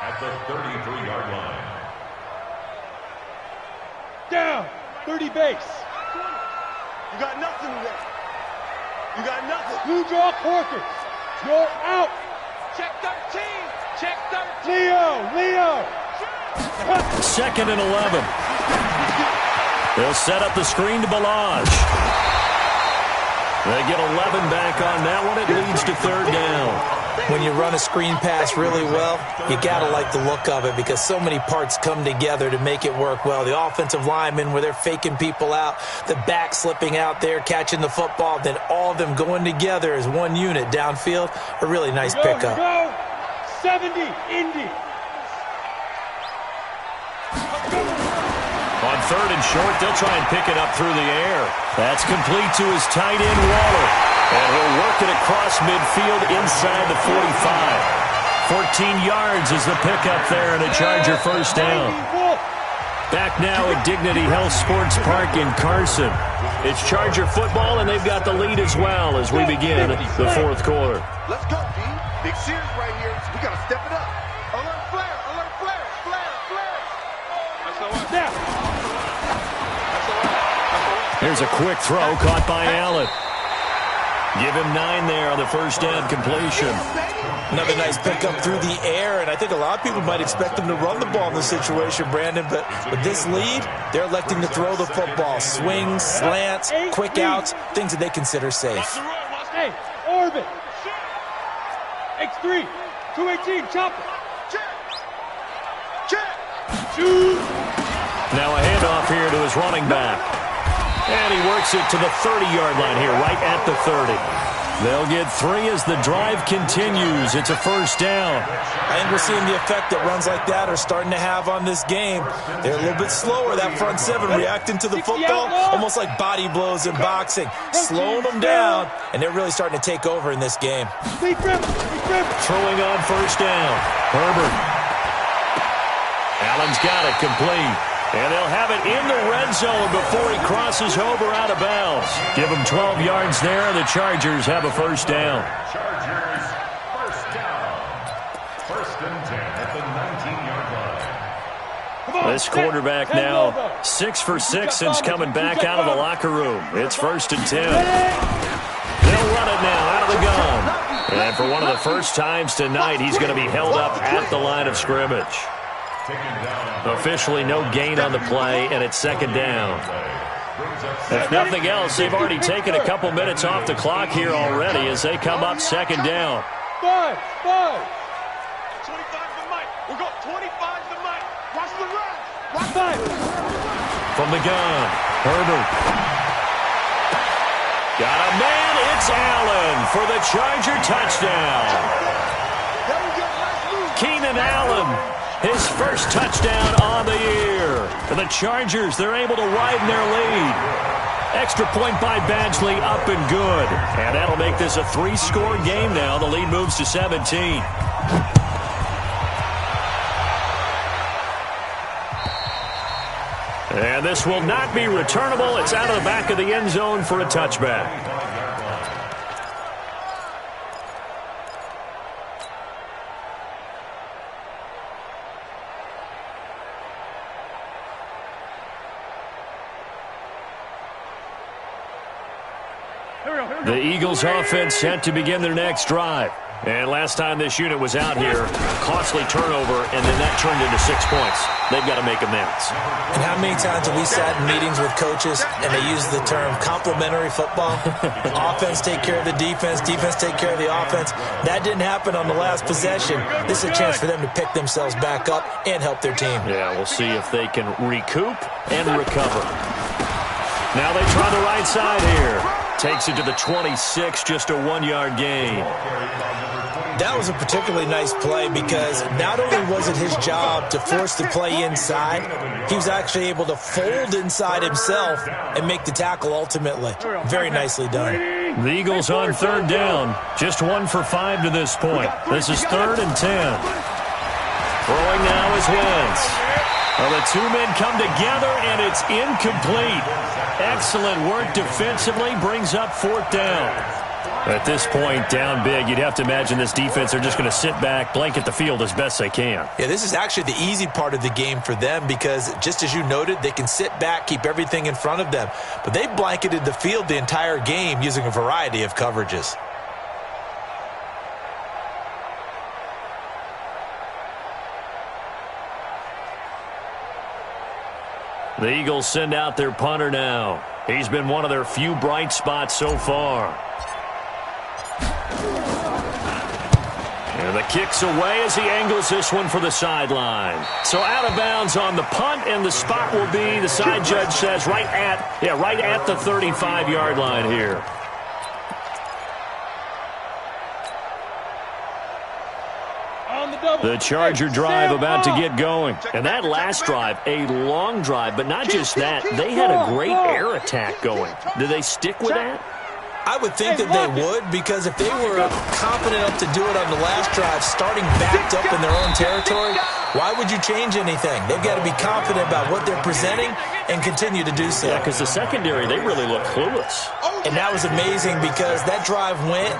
At the 33-yard line. Down, 30 base. You got nothing today. You got nothing. Blue draw quarters. You're out. Check 13. Check 13. Leo. 2nd and 11. They'll set up the screen to Balaj. They get 11 back on that one. It leads to 3rd down. When you run a screen pass really well, you got to like the look of it because so many parts come together to make it work well. The offensive linemen where they're faking people out, the back slipping out there, catching the football, then all of them going together as one unit downfield. A really nice pickup. Go. 70, Indy. On 3rd and short, they'll try and pick it up through the air. That's complete to his tight end, Waller. And he'll work it across midfield inside the 45. 14 yards is the pickup there and a Charger first down. Back now at Dignity Health Sports Park in Carson. It's Charger football, and they've got the lead as well as we begin the 4th quarter. Let's go, D. Big series right here. We got to step it up. Alert flare. Alert flare. Flare. That's all right. Now. Here's a quick throw caught by Allen. Give him 9 there on the first down completion. Another nice pickup through the air, and I think a lot of people might expect them to run the ball in this situation, Brandon, but with this lead, they're electing to throw the football. Swings, slants, quick outs, things that they consider safe. Hey, orbit. X3, 218, chopper. Check. Shoot. Now a handoff here to his running back. And he works it to the 30-yard line here, right at the 30. They'll get 3 as the drive continues. It's a first down. I think we're seeing the effect that runs like that are starting to have on this game. They're a little bit slower, that front 7, reacting to the football, almost like body blows in boxing, slowing them down, and they're really starting to take over in this game. Throwing on first down. Herbert. Allen's got it complete. And they'll have it in the red zone before he crosses over out of bounds. Give him 12 yards there, and the Chargers have a first down. Chargers, first down. 1st and 10 at the 19-yard line. This quarterback now 6 for 6 since coming back out of the locker room. It's 1st and 10. They'll run it now out of the gun. And for one of the first times tonight, he's going to be held up at the line of scrimmage. Officially no gain on the play, and it's 2nd down. If nothing else, they've already taken a couple minutes off the clock here already as they come up 2nd down. 5. 25 to Mike. We'll go 25 to Mike. Watch the run. Watch 5. From the gun, Herbert. Got a man, it's Allen for the Charger touchdown. Keenan Allen. His first touchdown on the year. For the Chargers, they're able to widen their lead. Extra point by Badgley, up and good. And that'll make this a 3-score game now. The lead moves to 17. And this will not be returnable. It's out of the back of the end zone for a touchback. The Eagles offense set to begin their next drive. And last time this unit was out here, costly turnover, and then that turned into 6 points. They've got to make amends. And how many times have we sat in meetings with coaches and they use the term complementary football? Offense take care of the defense, defense take care of the offense. That didn't happen on the last possession. This is a chance for them to pick themselves back up and help their team. Yeah, we'll see if they can recoup and recover. Now they try the right side here. takes it to the 26, just a 1-yard gain. That was a particularly nice play because not only was it his job to force the play inside, he was actually able to fold inside himself and make the tackle ultimately. Very nicely done. The Eagles on third down. Just 1 for 5 to this point. This is 3rd and 10. Throwing now is Wentz. Well, the two men come together, and it's incomplete. Excellent work defensively, brings up 4th down. At this point, down big, you'd have to imagine this defense are just going to sit back, blanket the field as best they can. Yeah, this is actually the easy part of the game for them because, just as you noted, they can sit back, keep everything in front of them. But they blanketed the field the entire game using a variety of coverages. The Eagles send out their punter now. He's been one of their few bright spots so far. And the kick's away as he angles this one for the sideline. So out of bounds on the punt, and the spot will be, the side judge says, right at the 35-yard line here. The Charger drive about to get going. And that last drive, a long drive, but not just that. They had a great air attack going. Do they stick with that? I would think that they would, because if they were confident enough to do it on the last drive, starting backed up in their own territory, why would you change anything? They've got to be confident about what they're presenting and continue to do so. Yeah, because the secondary, they really look clueless. And that was amazing because that drive went,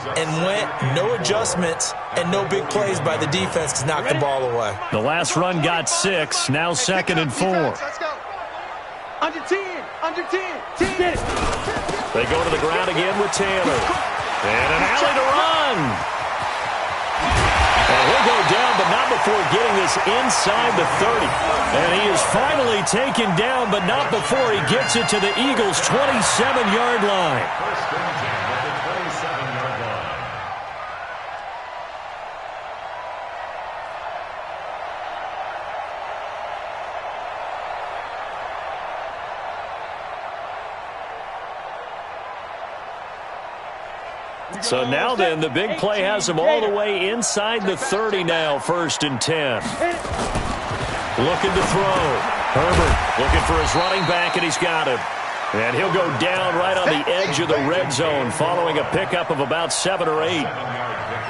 no adjustments, and no big plays by the defense to knock the ball away. The last run got 6, now 2nd and 4. Let's go. Under 10, under 10, 10. They go to the ground again with Taylor. And an alley to run. And he'll go down, but not before getting this inside the 30. And he is finally taken down, but not before he gets it to the Eagles' 27-yard line. First and 10 at the 27-yard line. So now then, the big play has him all the way inside the 30 now, 1st and 10. Looking to throw. Herbert looking for his running back, and he's got him. And he'll go down right on the edge of the red zone following a pickup of about 7 or 8.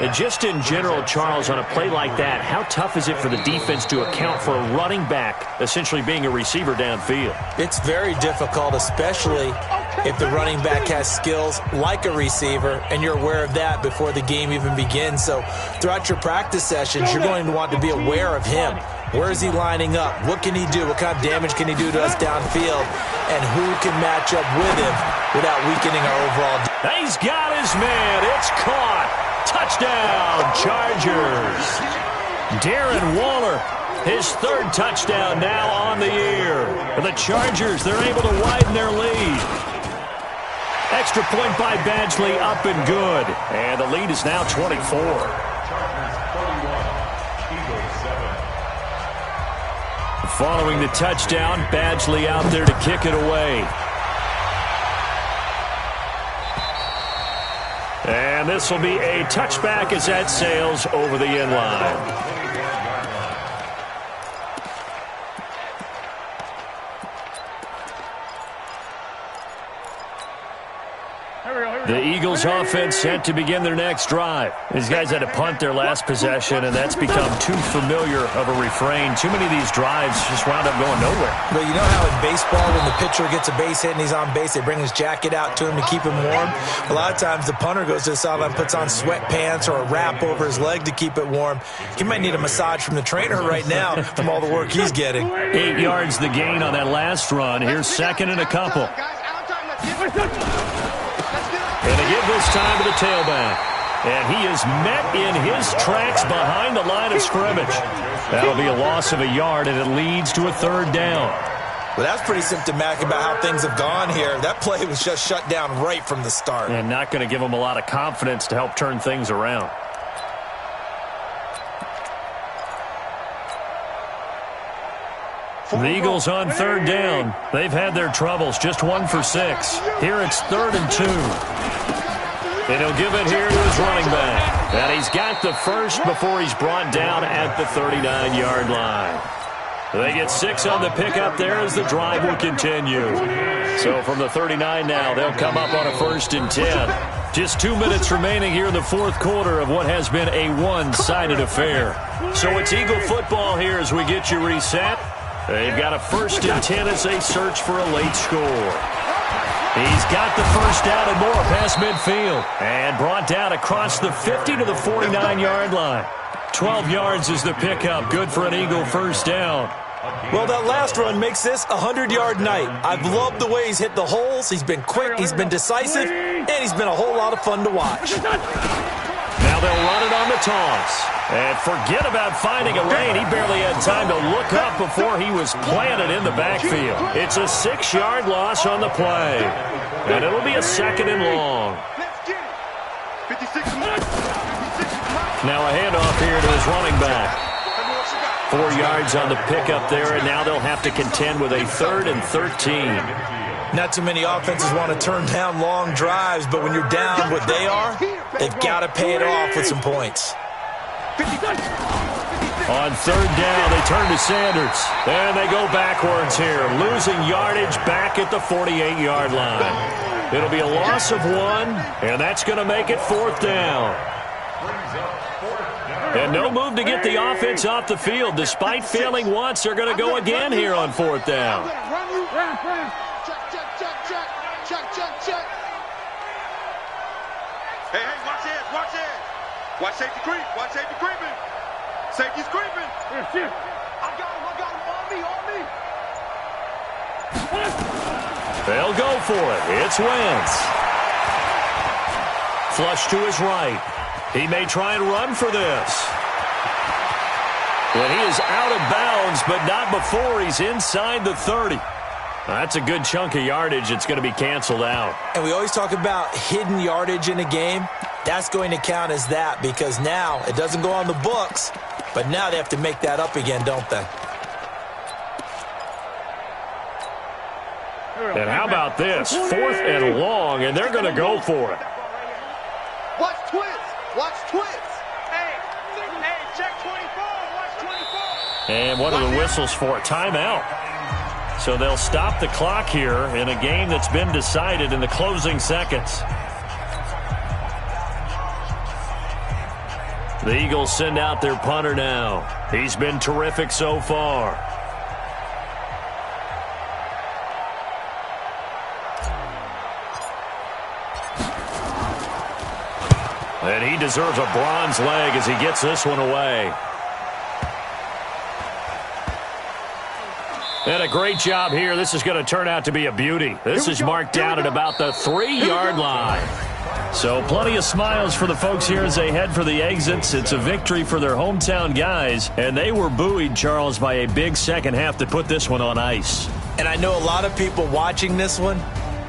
And just in general, Charles, on a play like that, how tough is it for the defense to account for a running back essentially being a receiver downfield? It's very difficult, especially if the running back has skills like a receiver, and you're aware of that before the game even begins. So throughout your practice sessions, you're going to want to be aware of him. Where is he lining up? What can he do? What kind of damage can he do to us downfield? And who can match up with him without weakening our overall defense? He's got his man. It's caught. Touchdown, Chargers. Darren Waller, his 3rd touchdown now on the year. For the Chargers, they're able to widen their lead. Extra point by Badgley, up and good. And the lead is now 24. Chargers 31, Eagles 7. Following the touchdown, Badgley out there to kick it away. And this will be a touchback as that sails over the end line. The Eagles offense set to begin their next drive. These guys had to punt their last possession, and that's become too familiar of a refrain. Too many of these drives just wound up going nowhere. But you know how in baseball, when the pitcher gets a base hit and he's on base, they bring his jacket out to him to keep him warm? A lot of times the punter goes to the sideline, puts on sweatpants or a wrap over his leg to keep it warm. He might need a massage from the trainer right now from all the work he's getting. 8 yards the gain on that last run. Here's 2nd and a couple. And they give this time to the tailback. And he is met in his tracks behind the line of scrimmage. That'll be a loss of a yard, and it leads to a 3rd down. Well, that's pretty symptomatic about how things have gone here. That play was just shut down right from the start. And not going to give him a lot of confidence to help turn things around. The Eagles on third down. They've had their troubles, just 1 for 6. Here it's 3rd and 2. And he'll give it here to his running back. And he's got the first before he's brought down at the 39-yard line. They get 6 on the pickup there as the drive will continue. So from the 39 now, they'll come up on a 1st and 10. Just 2 minutes remaining here in the fourth quarter of what has been a one-sided affair. So it's Eagle football here as we get you reset. They've got a 1st and 10 as they search for a late score. He's got the first down and more past midfield. And brought down across the 50 to the 49-yard line. 12 yards is the pickup. Good for an Eagle first down. Well, that last run makes this a 100-yard night. I've loved the way he's hit the holes. He's been quick, he's been decisive, and he's been a whole lot of fun to watch. Now they'll run it on the toss. And forget about finding a lane. He barely had time to look up before he was planted in the backfield. It's a 6-yard loss on the play. And it'll be a 2nd and long. Now a handoff here to his running back. 4 yards on the pickup there, and now they'll have to contend with a 3rd and 13. Not too many offenses want to turn down long drives, but when you're down what they are, they've got to pay it off with some points. On 3rd down, they turn to Sanders. And they go backwards here, losing yardage back at the 48-yard line. It'll be a loss of 1, and that's going to make it 4th down. And no move to get the offense off the field. Despite failing once, they're going to go again here on 4th down. Hey, watch this, watch this. Watch safety creep, watch safety creeping. Safety's creeping. I got him, on me. They'll go for it. It's Wentz. Flush to his right. He may try and run for this. Well, he is out of bounds, but not before he's inside the 30. That's a good chunk of yardage. It's going to be canceled out. And we always talk about hidden yardage in a game. That's going to count as that because now it doesn't go on the books, but now they have to make that up again, don't they? And how about this? 4th and long, and they're going to go for it. Watch twins. Watch twins. Hey, check 24. Watch 24. And what are the whistles for? Timeout. So they'll stop the clock here in a game that's been decided in the closing seconds. The Eagles send out their punter now. He's been terrific so far. And he deserves a bronze leg as he gets this one away. And a great job here. This is going to turn out to be a beauty. This is marked down at about the 3-yard line. So plenty of smiles for the folks here as they head for the exits. It's a victory for their hometown guys. And they were buoyed, Charles, by a big second half to put this one on ice. And I know a lot of people watching this one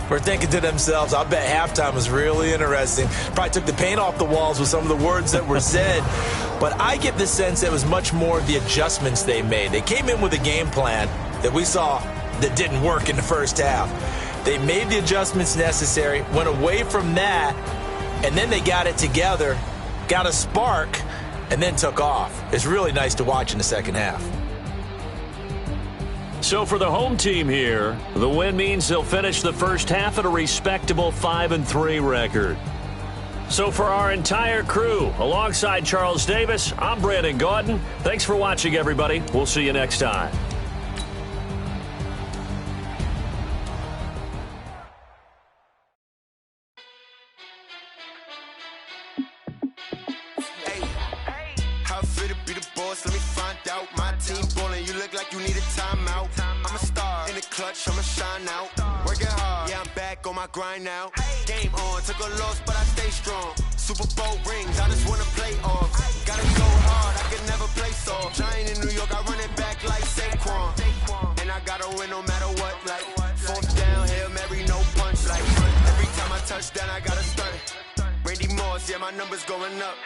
were thinking to themselves, I bet halftime was really interesting. Probably took the paint off the walls with some of the words that were said. But I get the sense that it was much more of the adjustments they made. They came in with a game plan that we saw that didn't work in the first half. They made the adjustments necessary, went away from that, and then they got it together, got a spark, and then took off. It's really nice to watch in the second half. So for the home team here, the win means they'll finish the first half at a respectable 5-3 record. So for our entire crew, alongside Charles Davis, I'm Brandon Gaudin. Thanks for watching, everybody. We'll see you next time. Let me find out. My team ballin', you look like you need a timeout. I'm a star in the clutch, I'ma shine out. Working hard, yeah, I'm back on my grind now. Game on, took a loss, but I stay strong. Super Bowl rings, I just wanna play off. Gotta go hard, I can never play soft. Giant in New York, I run it back like Saquon. And I gotta win no matter what, like 4th down, Hail Mary, no punch. Like every time I touch down, I gotta stunt. Randy Moss, yeah, my numbers going up.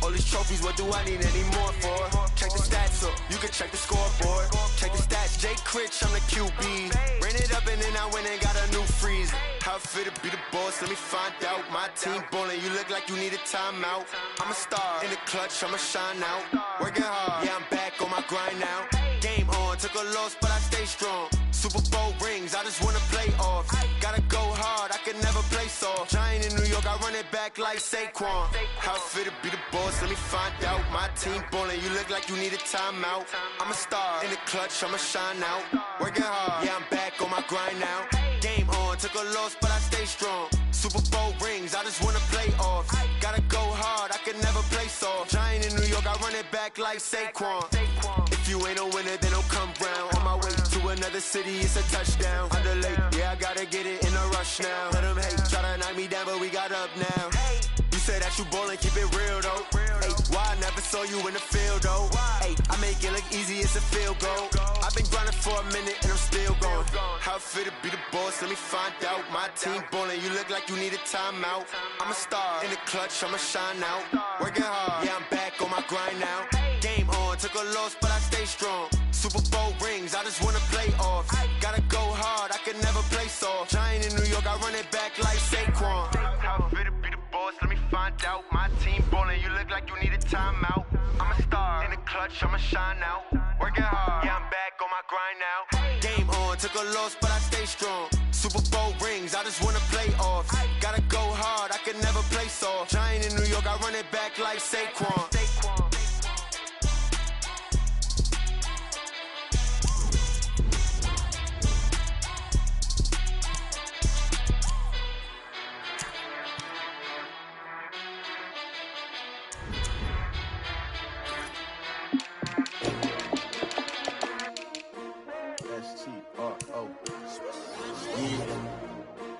All these trophies, what do I need any more for? Check the stats up, you can check the scoreboard. Check the stats, Jay Critch, I'm the QB. Ran it up and then I went and got a new freezer. How it feel to be the boss, let me find out. My team ballin', you look like you need a timeout. I'm a star, in the clutch, I'ma shine out. Working hard, yeah, I'm back on my grind now. Game on, took a loss, but I stay strong. Super Bowl rings, I just wanna play off. Gotta go hard, I can never play soft. Giant in New York, I run it back like Saquon. How it feel to be the boss, let me find out. My team ballin', you look like you need a timeout. I'm a star, in the clutch, I'ma shine out. Working hard, yeah, I'm back on my grind now. Game on, took a loss, but I stay strong. Super Bowl rings, I just wanna play off. Gotta go hard, I can never play soft. Giant in New York, I run it back like Saquon. If you ain't a winner, then don't come round. On my way to another city, it's a touchdown. Underlay, yeah, I gotta get it in a rush now. Let them hate, try to knock me down, but we got up now. You said that you ballin', keep it real though. Hey, why I never saw you in the field though? Hey, I make it look easy, it's a field goal. I've been grinding for a minute and I'm still going. How it feel to be the boss, let me find out. My team ballin', you look like you need a timeout. I'm a star, in the clutch, I'ma shine out. Working hard, yeah, I'm back on my grind now. Game on, took a loss, but I stay strong. Super Bowl rings, I just wanna play off. Gotta go hard, I can never play soft. Giant in New York, I run it back like Saquon. How it feel to be the boss, let me find out. My team ballin', you look like you need a timeout. I'm a star, in the clutch, I'ma shine out. Working hard, yeah, I'm back on my grind now. Game on, took a loss, but I stay strong. Super Bowl rings, I just wanna play off. Gotta go hard, I can never play soft. Giant in New York, I run it back like Saquon.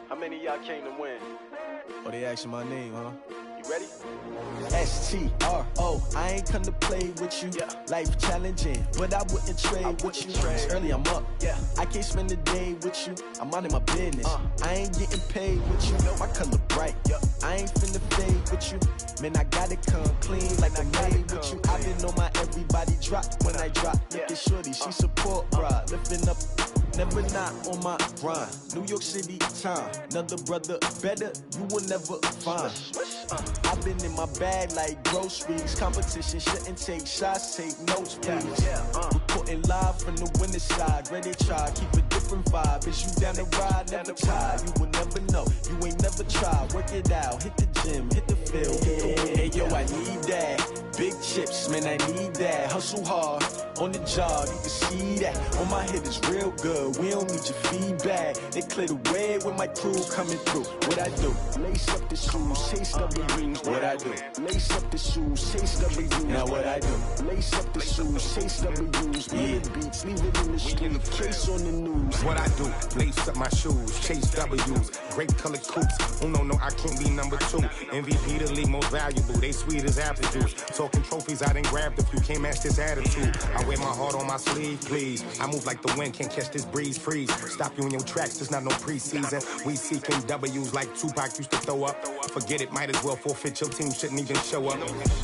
How many of y'all came to win? Oh, they asking my name, huh? You ready? S-T-R-O, I ain't come to play with you. Yeah. Life challenging, but I wouldn't trade with you. It's early, I'm up. Yeah. I can't spend the day with you. I'm minding my business. I ain't getting paid with you. My color bright. Yeah. I ain't finna fade with you. Man, I gotta come clean like I'm made with you. I've been on my everybody drop when I drop. Look at shorty, she support ride. Lifting up, never not on my grind. New York City time, another brother better, you will never find. I've been in my bag like groceries. Competition shouldn't take shots, take notes, please. Reporting live from the winning side. Ready to try, keep a different vibe. Is you down the ride, never tired. You will never know, you ain't never tried. Work it out, hit the gym, hit the field. Hey yo, I need that. Big chips, man, I need that. Hustle hard, on the job, you can see that. On my head is real good, we don't need your feedback. They clear the way with my crew coming through. What I do? Lace up the shoes, chase W's. What I do? Lace up the shoes, chase W's. Now what I do? Lace up the shoes, chase W's. Yeah. Beats, leave it in the street, case on the news. What I do? Lace up my shoes, chase W's. Great colored coops. Oh no, I can't be number 2. MVP the league most valuable. They sweet as apple juice. Talking trophies, I didn't grab the few. Can't match this attitude. I wear my heart on my sleeve, please. I move like the wind, can't catch this breeze, freeze. Stop you in your tracks, there's not no preseason. We seeking W's like Tupac used to throw up. Forget it, might as well forfeit. Your team shouldn't even show up.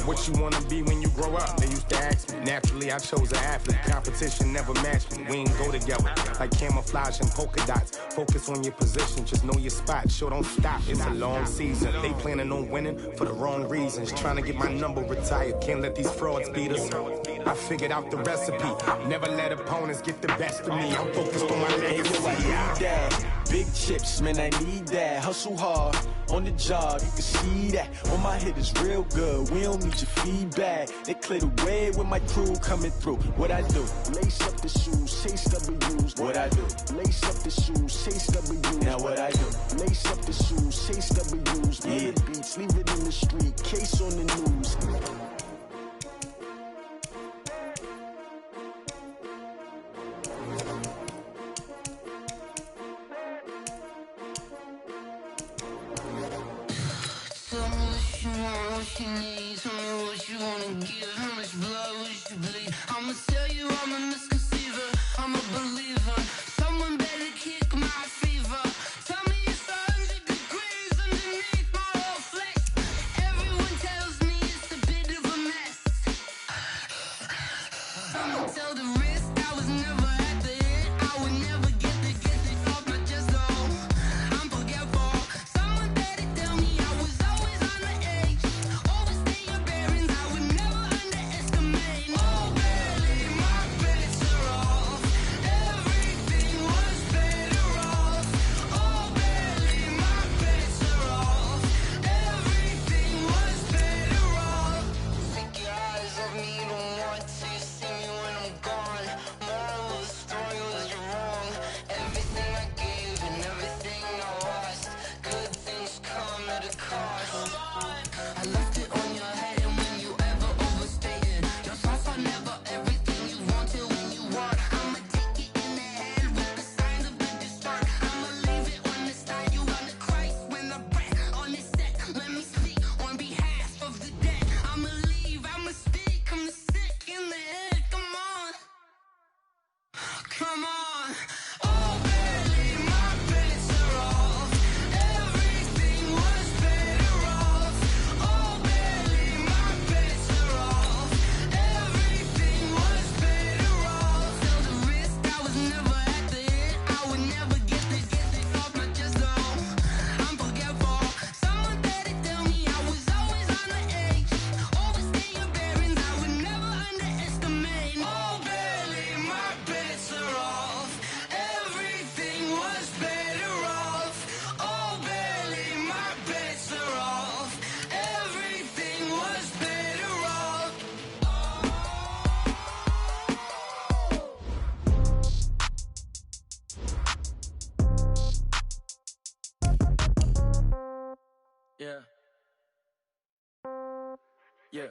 What you wanna be when you grow up? They used to ask me. Naturally, I chose an athlete. Competition never matched me. We ain't go together like camouflage and polka dots. Focus on your position, just know your spot. Show don't stop, it's a long season. They planning on winning for the wrong reasons. Trying to get my number retired, can't let these frauds beat us. I figured out the recipe. Never let opponents get the best of me. I'm focused on my legacy. I need that. Big chips, man, I need that. Hustle hard, on the job, you can see that. On my head is real good, we don't need your feedback. They clear the way with my crew coming through. What I do? Lace up the shoes, chase W's. What I do? Lace up the shoes, chase W's. Now what I do? Lace up the shoes, chase W's. Yeah. Beats, leave it in the street, case on the news. What you need, tell me what you wanna give. How much blood would you bleed? I'ma tell you I'm a misconceiver, I'm a believer. Someone better kick my fever. Tell me it's 100 degrees underneath my whole flesh. Everyone tells me it's a bit of Yeah.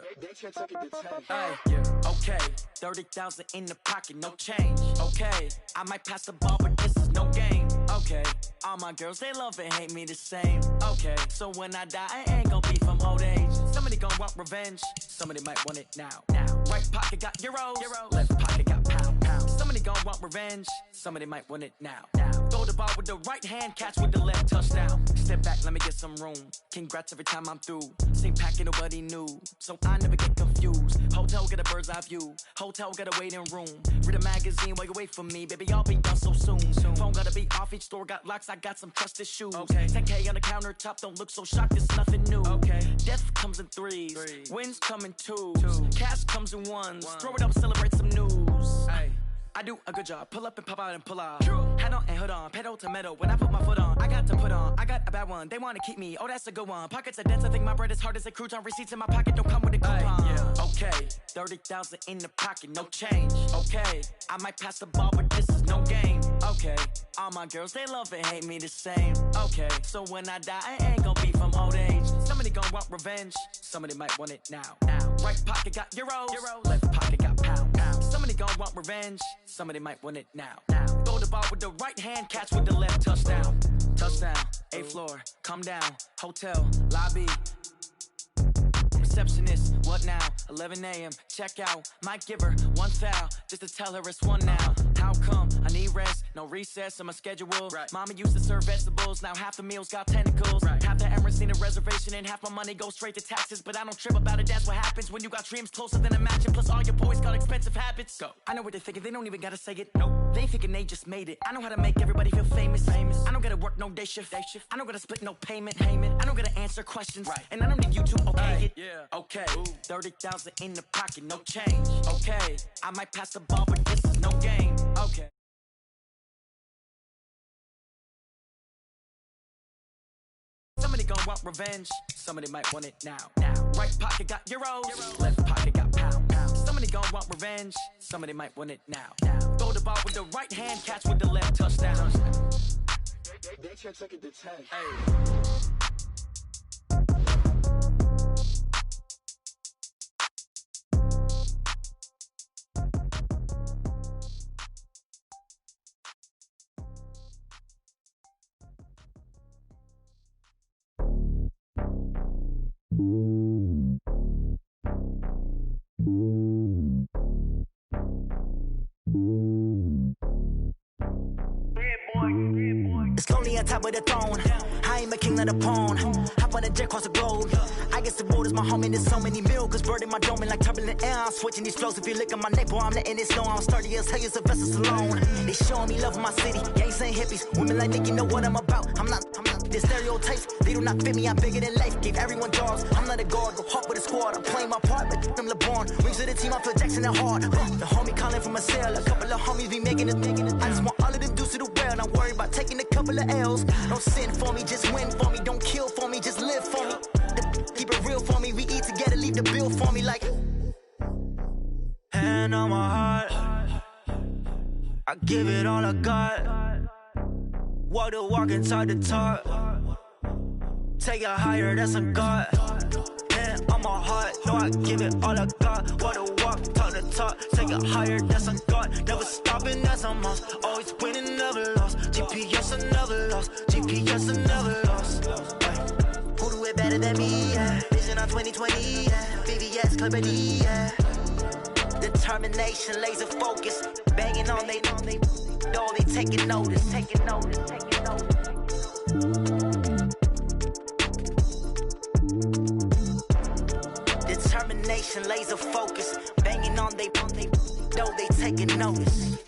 Hey, yeah. Okay, 30,000 in the pocket, no change. Okay, I might pass the ball, but this is no game. Okay, all my girls, they love and hate me the same. Okay, so when I die, I ain't gonna be from old age. Somebody gonna want revenge, somebody might want it now. Right pocket got euros, left pocket got pounds. Somebody gonna want revenge, somebody might want it now. Throw the ball with the right hand, catch with the left, touchdown. Step back, let me get some room. Congrats every time I'm through. Same packet, nobody knew, so I never get confused. Hotel get a bird's eye view, hotel get a waiting room. Read a magazine while you wait for me, baby, I'll be done so soon. Phone gotta be off, each store got locks, I got some trusted shoes. 10K on the countertop, don't look so shocked, it's nothing new. Death comes in threes, wins come in twos, cash comes in ones. Throw it up, celebrate some news. I do a good job, pull up and pop out and pull off. Hat on and hood on, pedal to metal. When I put my foot on, I got to put on. I got a bad one, they wanna keep me, oh that's a good one. Pockets are dense, I think my bread is hard as a crouton. Receipts in my pocket don't come with a coupon. Okay, 30,000 in the pocket, no change. Okay, I might pass the ball, but this is no game. Okay, all my girls, they love and hate me the same. Okay, so when I die, I ain't gonna be from old age. Somebody gonna want revenge, somebody might want it now. Right pocket got euros, left pocket got pounds. Somebody gonna want revenge, somebody might want it now. Throw the ball with the right hand, catch with the left, touchdown. Touchdown, 8th floor, come down, hotel, lobby. Receptionist, what now? 11 a.m., check out. Might give her one foul, just to tell her it's one now. How come? I need rest, no recess in my schedule. Mama used to serve vegetables, now half the meals got tentacles. Half the Emirates need a reservation and half my money goes straight to taxes. But I don't trip about it, that's what happens when you got dreams closer than a mansion. Plus all your boys got expensive habits. Go. I know what they're thinking, they don't even gotta say it. Nope. They ain't thinking they just made it. I know how to make everybody feel famous. I don't gotta work no day shift. I don't gotta split no payment. I don't gotta answer questions. And I don't need you to okay it. Okay, 30,000 in the pocket, no change. Okay, I might pass the ball, but this is no game. Okay. Somebody gon' want revenge, somebody might want it now. Right pocket got euros, left pocket got pounds. Somebody gon' want revenge, somebody might want it now. Throw the ball with the right hand, catch with the left, touchdown. They check it to 10. It's lonely on top of the throne. I ain't a king of the pawn. Hop on a jet across the globe. I guess the road is my home and there's so many milk. Bird in my dome and like turbulent air. I'm switching these flows. If you look at my neck, boy, I'm letting it snow. I'm sturdy as hell, as a vessel alone. They showing me love in my city. Gangs and hippies. Women like Nick, you know what I'm about. I'm not the stereotypes. They do not fit me. I'm bigger than life. Gave everyone jobs. I'm not a guard. Go hard with a squad. I'm playing my part, but I'm LeBron. Rings of the team, I feel Jackson and hard. The homie calling from a cell. A couple of homies be making it. I just want all of them dudes to the well. Not worry about taking a couple of L's. Don't sin for me, just win for me. Don't kill for me, just live for me. Keep it real for me. We eat together, leave the bill for me like. Hand on my heart, I give it all I got. Walk the walk and talk the talk. Take it higher, that's a God. Hand on my heart, no, I give it all I got. Walk the walk, talk the talk. Take it higher, that's a God. Never stopping, that's a must. Always winning, never lost. GPS, I never lost. GPS, I never lost. Who do it better than me? Yeah. Vision on 2020. Yeah. VVS, Clippity. Yeah. Determination, laser focus. Banging on they door, they taking notice. Taking notice. Taking notice. Determination, laser focus. Banging on they door, they taking notice.